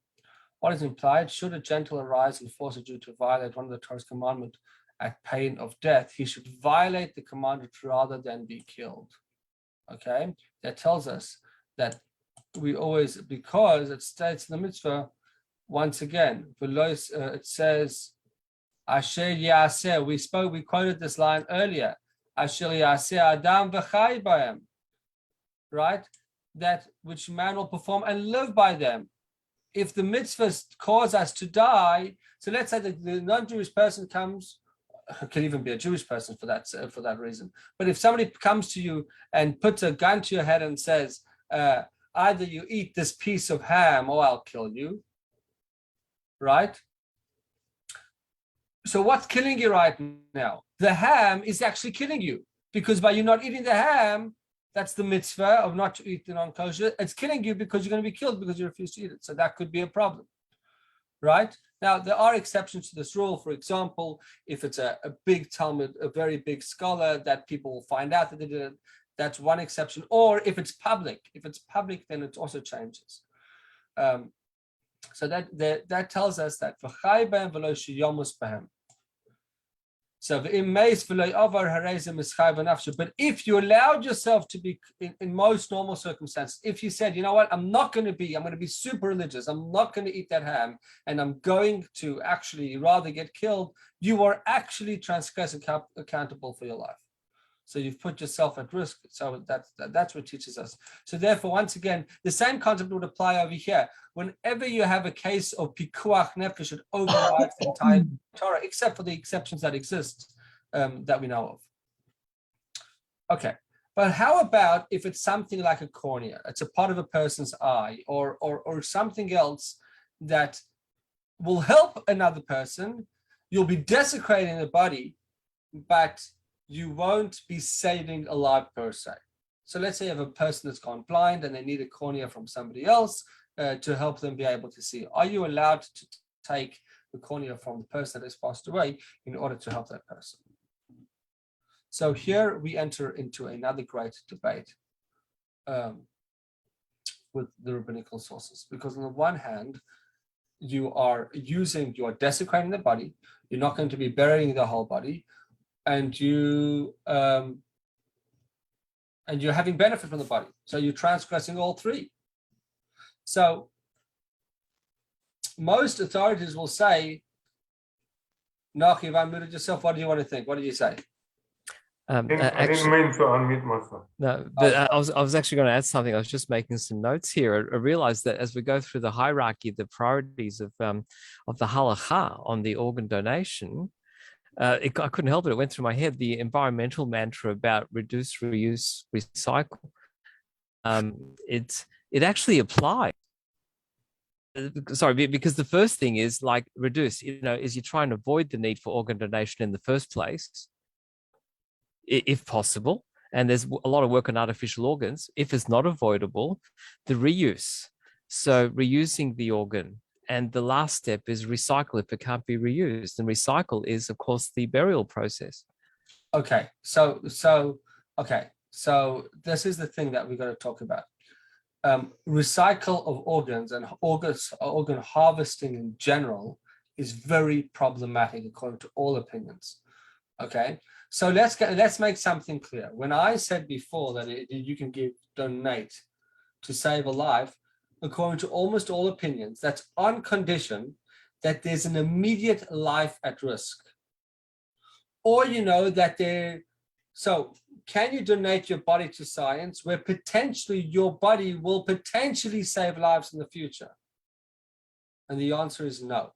What is implied? Should a Gentile arise and force a Jew to violate one of the Torah's commandments at pain of death, he should violate the commandment rather than be killed. Okay, that tells us that we always, because it states in the mitzvah, once again, it says, Asher Yaseh, we quoted this line earlier, Asher Yaseh Adam v'chai b'hem, right? That which man will perform and live by them. If the mitzvahs cause us to die, so let's say that the non-Jewish person comes, can even be a Jewish person for that reason. But if somebody comes to you and puts a gun to your head and says, either you eat this piece of ham or I'll kill you, right? So what's killing you right now? The ham is actually killing you, because by you not eating the ham, that's the mitzvah of not to eat the non-kosher. It's killing you because you're going to be killed because you refuse to eat it. So that could be a problem, right? Now, there are exceptions to this rule. For example, if it's a big Talmud, a very big scholar that people will find out that they did it, that's one exception. Or if it's public, then it also changes. So that tells us that So, but if you allowed yourself to be in most normal circumstances, if you said, you know what, I'm going to be super religious, I'm not going to eat that ham, and I'm going to actually rather get killed, you are actually transgressing accountable for your life. So you've put yourself at risk. So that's what teaches us. So therefore, once again, the same concept would apply over here. Whenever you have a case of pikuach nefesh, it overrides the entire Torah, except for the exceptions that exist that we know of. Okay, but how about if it's something like a cornea? It's a part of a person's eye, or something else that will help another person. You'll be desecrating the body, but you won't be saving a life per se. So let's say you have a person that's gone blind and they need a cornea from somebody else to help them be able to see. Are you allowed to take the cornea from the person that has passed away in order to help that person? So here we enter into another great debate with the rabbinical sources, because on the one hand, you are desecrating the body, you're not going to be burying the whole body, and you're having benefit from the body. So you're transgressing all three. So most authorities will say, Nachi, if I muted yourself, what do you want to think? What did you say? I didn't mean to unmute myself. No, but I was actually going to add something. I was just making some notes here. I realized that as we go through the hierarchy, the priorities of the halacha on the organ donation, I couldn't help it. It went through my head, the environmental mantra about reduce, reuse, recycle. It actually applies. Sorry, because the first thing is like reduce, is you try and avoid the need for organ donation in the first place, if possible. And there's a lot of work on artificial organs. If it's not avoidable, the reuse. So reusing the organ. And the last step is recycle if it can't be reused. And recycle is, of course, the burial process. Okay, so this is the thing that we're going to talk about. Recycle of organs and organ harvesting in general is very problematic according to all opinions. Okay, so let's make something clear. When I said before that you can donate to save a life, according to almost all opinions, that's on condition that there's an immediate life at risk. Or so can you donate your body to science where potentially your body will potentially save lives in the future? And the answer is no.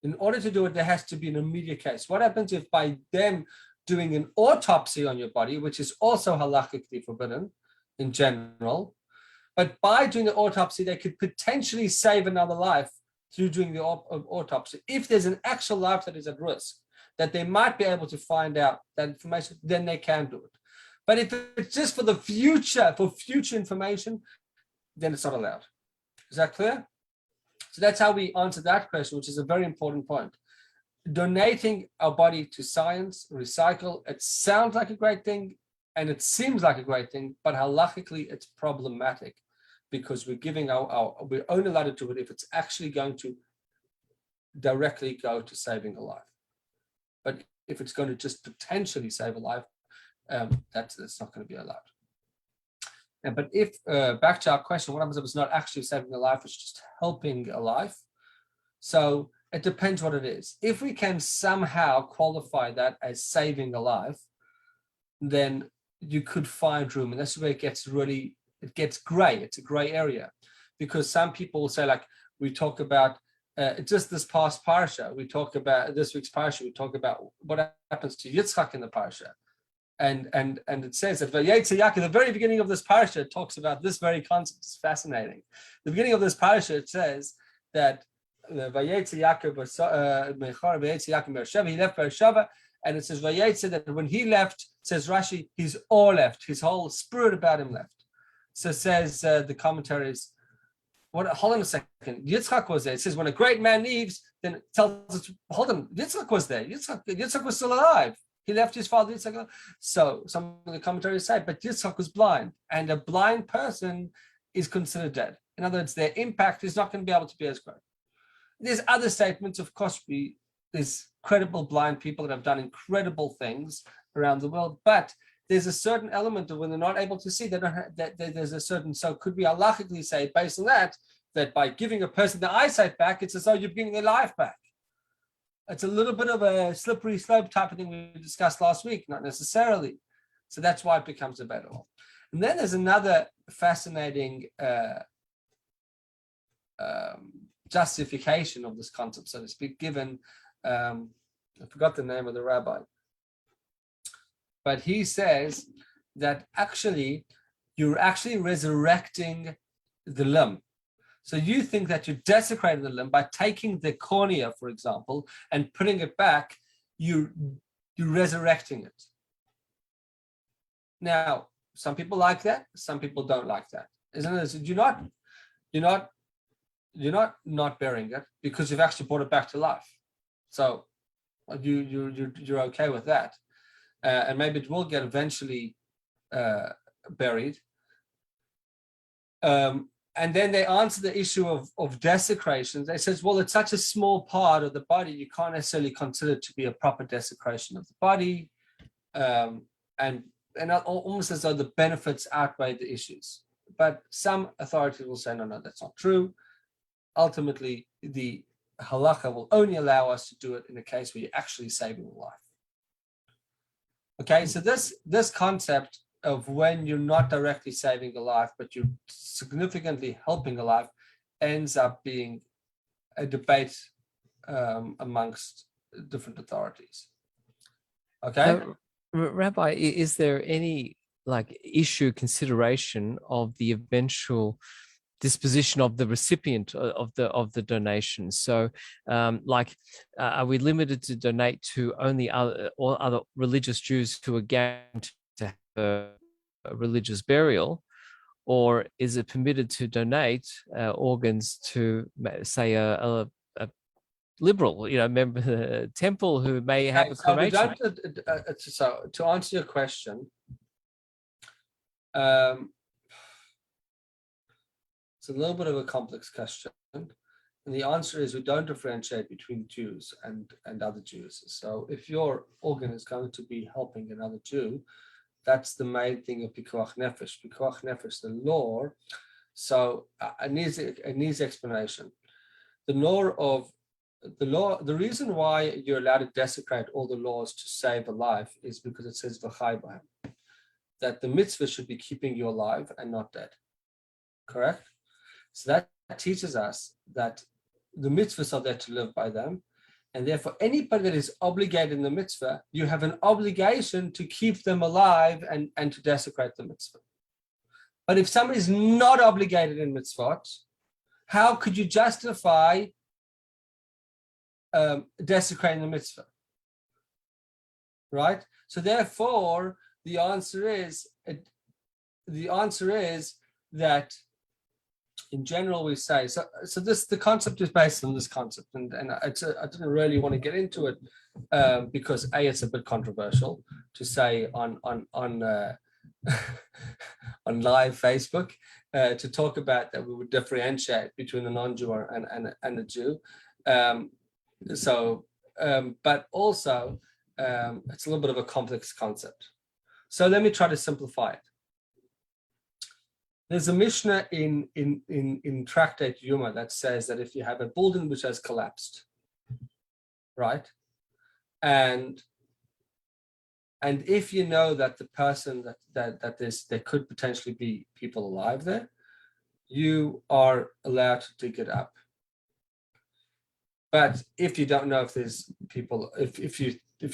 In order to do it, there has to be an immediate case. What happens if by them doing an autopsy on your body, which is also halachically forbidden in general, but by doing the autopsy, they could potentially save another life through doing the autopsy. If there's an actual life that is at risk, that they might be able to find out that information, then they can do it. But if it's just for future information, then it's not allowed. Is that clear? So that's how we answer that question, which is a very important point. Donating our body to science, recycle, it sounds like a great thing, and it seems like a great thing, but halachically it's problematic, because we're giving we're only allowed to do it if it's actually going to directly go to saving a life. But if it's going to just potentially save a life, that's not going to be allowed. But if, back to our question, what happens if it's not actually saving a life, it's just helping a life? So it depends what it is. If we can somehow qualify that as saving a life, then you could find room. And that's where it gets gray. It's a gray area, because some people say, like, we talk about just this past parsha, we talk about this week's parsha, we talk about what happens to Yitzchak in the parsha. And it says that Vayetze Yaakov, the very beginning of this parsha, talks about this very concept. It's fascinating. The beginning of this parsha, it says that Vayetze Yaakov Beersheva, he left Beersheva, and it says Vayetze, that when he left, says Rashi, he's all left, his whole spirit about him left. So says the commentaries, hold on a second, Yitzchak was there. It says when a great man leaves, then it tells us, hold on, Yitzchak was there. Yitzchak was still alive. He left his father Yitzchak. So some of the commentaries say, but Yitzchak was blind, and a blind person is considered dead. In other words, their impact is not going to be able to be as great. There's other statements, of course, there's incredible blind people that have done incredible things around the world, but there's a certain element of when they're not able to see, they don't have, that there's a certain, so could we halachically say based on that by giving a person the eyesight back, it's as though you're giving their life back. It's a little bit of a slippery slope type of thing we discussed last week, not necessarily. So that's why it becomes debatable. And then there's another fascinating justification of this concept, so to speak, given, I forgot the name of the rabbi, but he says that actually you're actually resurrecting the limb. So you think that you're desecrating the limb by taking the cornea, for example, and putting it back, you're resurrecting it. Now, some people like that, some people don't like that. Isn't it? You're not burying it because you've actually brought it back to life. So you're okay with that. And maybe it will get eventually buried. And then they answer the issue of desecration. They says, well, it's such a small part of the body, you can't necessarily consider it to be a proper desecration of the body. And almost as though the benefits outweigh the issues. But some authorities will say, no, that's not true. Ultimately, the halacha will only allow us to do it in a case where you're actually saving a life. Okay, so this concept of when you're not directly saving a life, but you're significantly helping a life, ends up being a debate amongst different authorities. Okay. Rabbi, is there any issue consideration of the eventual disposition of the recipient of the donation? So are we limited to donate to only other religious Jews who are guaranteed to have a religious burial, or is it permitted to donate organs to, say, a liberal, member of the temple who may have a cremation? So to answer your question, it's a little bit of a complex question. And the answer is we don't differentiate between Jews and other Jews. So if your organ is going to be helping another Jew, that's the main thing of Pikuach Nefesh. Pikuach Nefesh, the law. So it needs explanation. The reason why you're allowed to desecrate all the laws to save a life is because it says v'chai b'hem, that the mitzvah should be keeping you alive and not dead. Correct? So that teaches us that the mitzvahs are there to live by them. And therefore, anybody that is obligated in the mitzvah, you have an obligation to keep them alive and to desecrate the mitzvah. But if somebody is not obligated in mitzvot, how could you justify desecrating the mitzvah? Right? So therefore, the answer is that in general we say, so the concept is based on this concept, and I didn't really want to get into it because it's a bit controversial to say on on live Facebook to talk about that we would differentiate between a non-Jew and a Jew. But also it's a little bit of a complex concept. So let me try to simplify it. There's a Mishnah in Tractate Yuma that says that if you have a building which has collapsed, right, and if you know that the person that there could potentially be people alive there, you are allowed to dig it up. But if you don't know if there's people, if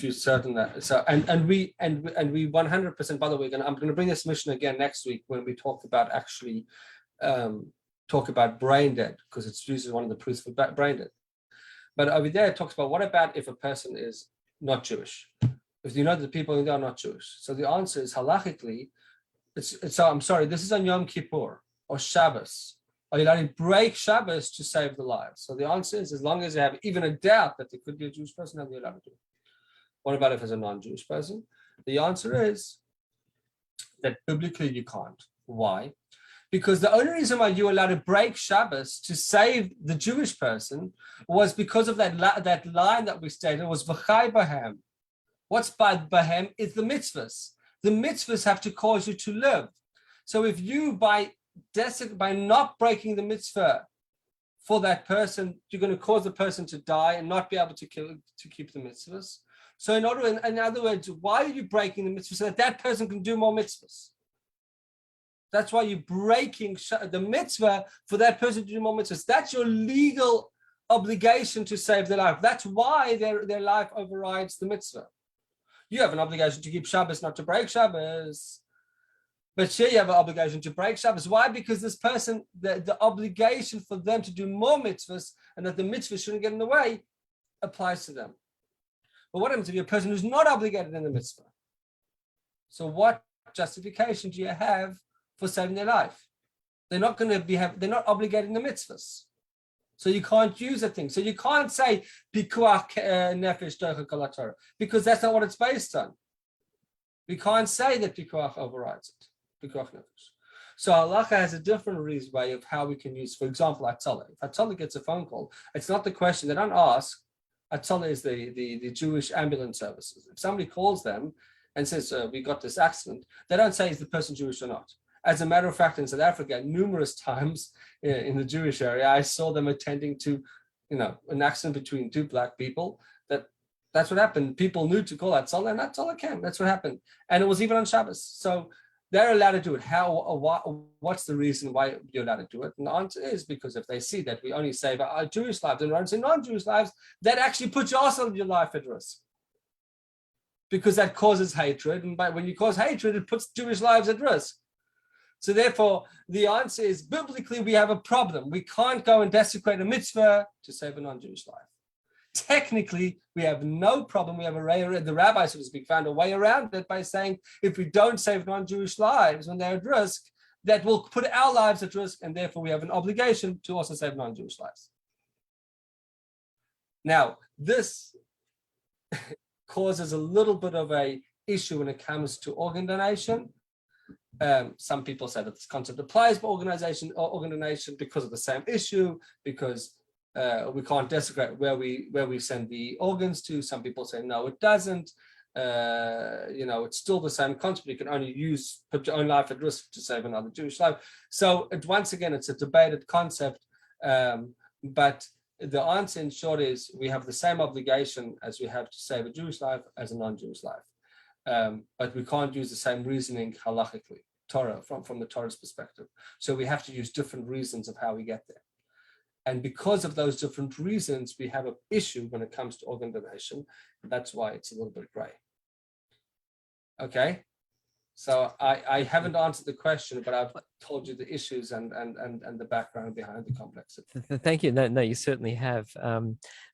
you're certain that, so and we 100%, by the way, I'm going to bring this mission again next week when we talk about actually talk about brain dead, because it's used as one of the proofs for brain dead. But over there it talks about what about if a person is not Jewish, if you know that people in there are not Jewish. So the answer is halachically, so I'm sorry, this is on Yom Kippur or Shabbos. Are you allowed to break Shabbos to save the lives? So the answer is, as long as you have even a doubt that there could be a Jewish person, then you're allowed to do it. What about if it's a non-Jewish person? The answer is that biblically you can't. Why? Because the only reason why you were allowed to break Shabbos to save the Jewish person was because of that line that we stated was v'chai bahem. What's by bahem is the mitzvahs. The mitzvahs have to cause you to live. So if you by not breaking the mitzvah for that person, you're going to cause the person to die and not be able to keep the mitzvahs. So in other words, why are you breaking the mitzvah so that person can do more mitzvahs? That's why you're breaking the mitzvah for that person to do more mitzvahs. That's your legal obligation to save their life. That's why their life overrides the mitzvah. You have an obligation to keep Shabbos, not to break Shabbos. But here you have an obligation to break Shabbos. Why? Because this person, the obligation for them to do more mitzvahs and that the mitzvah shouldn't get in the way applies to them. But what happens if you're a person who's not obligated in the mitzvah? So what justification do you have for saving their life? They're not obligated in the mitzvahs. So you can't use a thing. So you can't say pikuach nefesh docha kol haTorah, because that's not what it's based on. We can't say that pikuach overrides it. Pikuach nefesh. So halacha has a different way of how we can use, for example, Atzalah. If Atzalah gets a phone call, it's not the question. They don't ask. Atzalah is the Jewish ambulance services. If somebody calls them and says, we got this accident, they don't say, is the person Jewish or not? As a matter of fact, in South Africa, numerous times in the Jewish area, I saw them attending to, an accident between two black people. That's what happened. People knew to call Atzalah, and Atzalah came. That's what happened. And it was even on Shabbos. So they're allowed to do it. What's the reason why you're allowed to do it? And the answer is because if they see that we only save our Jewish lives and don't save non-Jewish lives, that actually puts also your life at risk. Because that causes hatred. And when you cause hatred, it puts Jewish lives at risk. So therefore, the answer is biblically, we have a problem. We can't go and desecrate a mitzvah to save a non-Jewish life. Technically, we have no problem. We have the rabbis, so to speak, found a way around it by saying if we don't save non-Jewish lives when they're at risk, that will put our lives at risk, and therefore we have an obligation to also save non-Jewish lives. Now, this causes a little bit of a issue when it comes to organ donation. Some people say that this concept applies for organ donation because of the same issue, because we can't desecrate where we send the organs to. Some people say no, it doesn't. It's still the same concept. You can only put your own life at risk to save another Jewish life. So once again, it's a debated concept. But the answer in short is we have the same obligation as we have to save a Jewish life as a non-Jewish life. But we can't use the same reasoning halachically, Torah, from the Torah's perspective. So we have to use different reasons of how we get there. And because of those different reasons, we have an issue when it comes to organ donation. That's why it's a little bit gray. Okay, so I haven't answered the question, but I've told you the issues and the background behind the complexity. Thank you. No, you certainly have.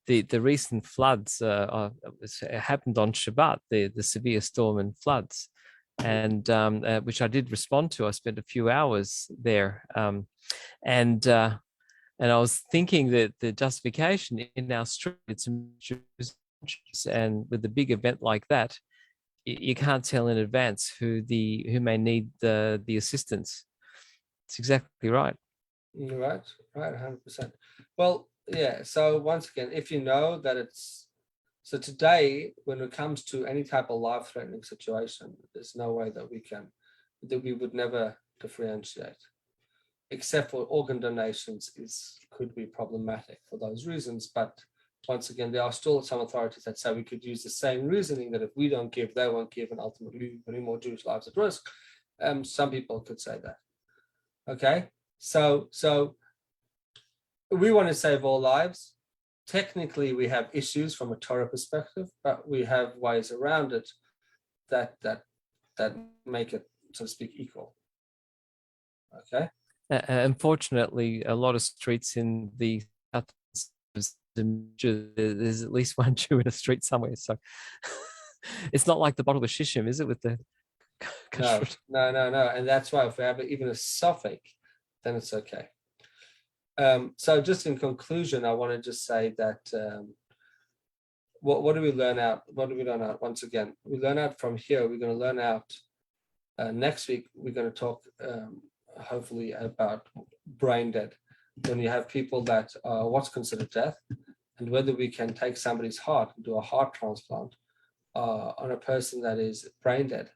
The recent floods happened on Shabbat, the severe storm and floods, and which I did respond to. I spent a few hours there, and I was thinking that the justification in our streets and with a big event like that, you can't tell in advance who may need the assistance. It's exactly right. Right, 100%. Well, yeah. So once again, if you know that so today, when it comes to any type of life-threatening situation, there's no way that we would never differentiate, except for organ donations could be problematic for those reasons. But once again, there are still some authorities that say we could use the same reasoning that if we don't give, they won't give, and ultimately many more Jewish lives at risk. Some people could say that. Okay, so we want to save all lives. Technically, we have issues from a Torah perspective, but we have ways around it that make it, so to speak, equal. Okay. Unfortunately, a lot of streets in the south, there's at least one Jew in a street somewhere. So it's not like the bottle of shishim, is it? With the no, and that's why if we have even a suffix, then it's okay. So just in conclusion, I want to just say that what do we learn out? What do we learn out? Once again, we learn out from here. We're going to learn out next week. We're going to talk hopefully about brain dead. When you have people that what's considered death, and whether we can take somebody's heart and do a heart transplant on a person that is brain dead,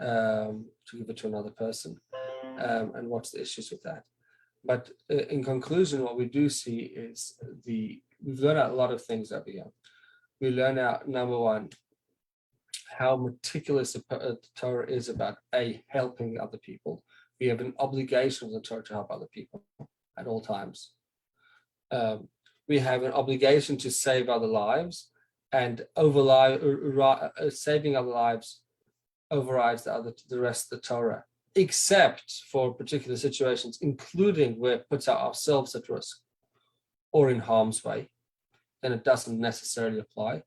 to give it to another person, and what's the issues with that. But in conclusion, what we do see is we've learned out a lot of things over here. We learn out, number one, how meticulous the Torah is about helping other people. We have an obligation of the Torah to help other people at all times. We have an obligation to save other lives, and saving other lives overrides the rest of the Torah, except for particular situations, including where it puts ourselves at risk or in harm's way. Then it doesn't necessarily apply.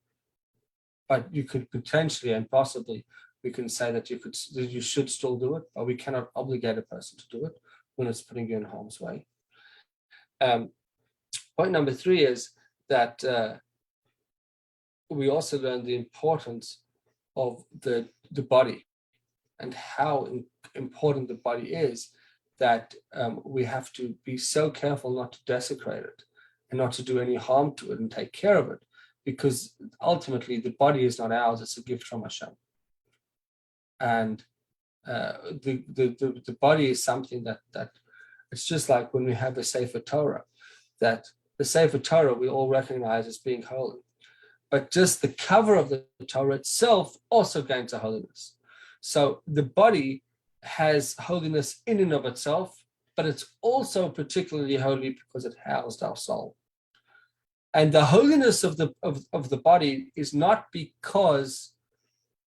But you could potentially and possibly, we can say that you should still do it, but we cannot obligate a person to do it when it's putting you in harm's way. Point number 3 is that we also learn the importance of the body and how important the body is, that we have to be so careful not to desecrate it and not to do any harm to it and take care of it, because ultimately the body is not ours, it's a gift from Hashem. And the body is something that it's just like when we have a Sefer Torah, that the Sefer Torah we all recognize as being holy, but just the cover of the Torah itself also gains a holiness. So the body has holiness in and of itself, but it's also particularly holy because it housed our soul. And the holiness of the body is not because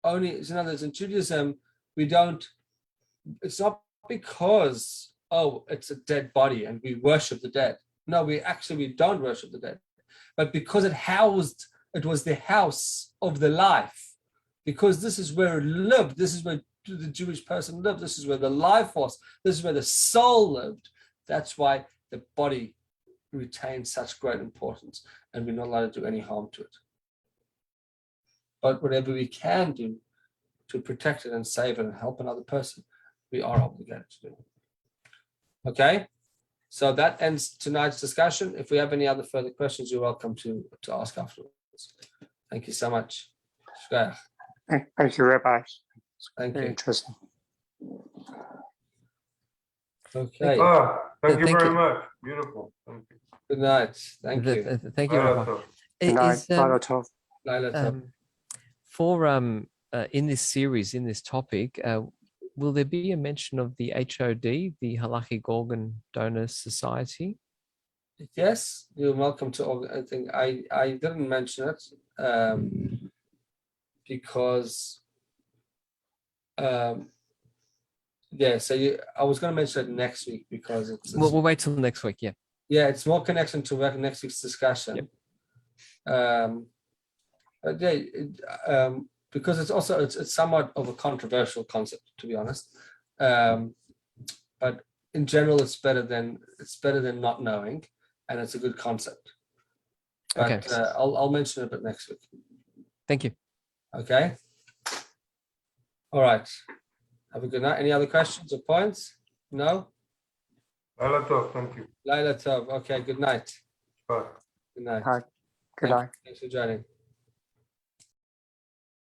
only, in other words, in Judaism, it's not because, it's a dead body and we worship the dead. No, we don't worship the dead, but because it was the house of the life, because this is where it lived, this is where the Jewish person lived, this is where the life was, this is where the soul lived. That's why the body retains such great importance, and we're not allowed to do any harm to it. But whatever we can do to protect it and save it and help another person, we are obligated to do. Okay, so that ends tonight's discussion. If we have any other further questions, you're welcome to ask afterwards. Thank you so much. Shkoyach. Thank you, Rabbi. Thank Very you. interesting. Okay, Thank you Thank very you. much. Beautiful. Thank you. good night. Thank you. Thank you, Rabbi. Well, Good night. Is, Laila Tov. Laila Tov. for in this series, in this topic, will there be a mention of the HOD, the Halachic Organ Donor Society? Yes, you're welcome to. I think I didn't mention it because so I was going to mention it next week because We'll wait till next week. Yeah. Yeah, it's more connection to next week's discussion. Yep. But yeah, because it's somewhat of a controversial concept, to be honest. But in general, it's better than not knowing, and it's a good concept. But Okay. I'll mention it a bit next week. Thank you. Okay. All right. Have a good night. Any other questions or points? No? Laila Tov, thank you. Laila Tov. Okay, good night. Bye. Good night. Hi. Good night. Thanks for joining.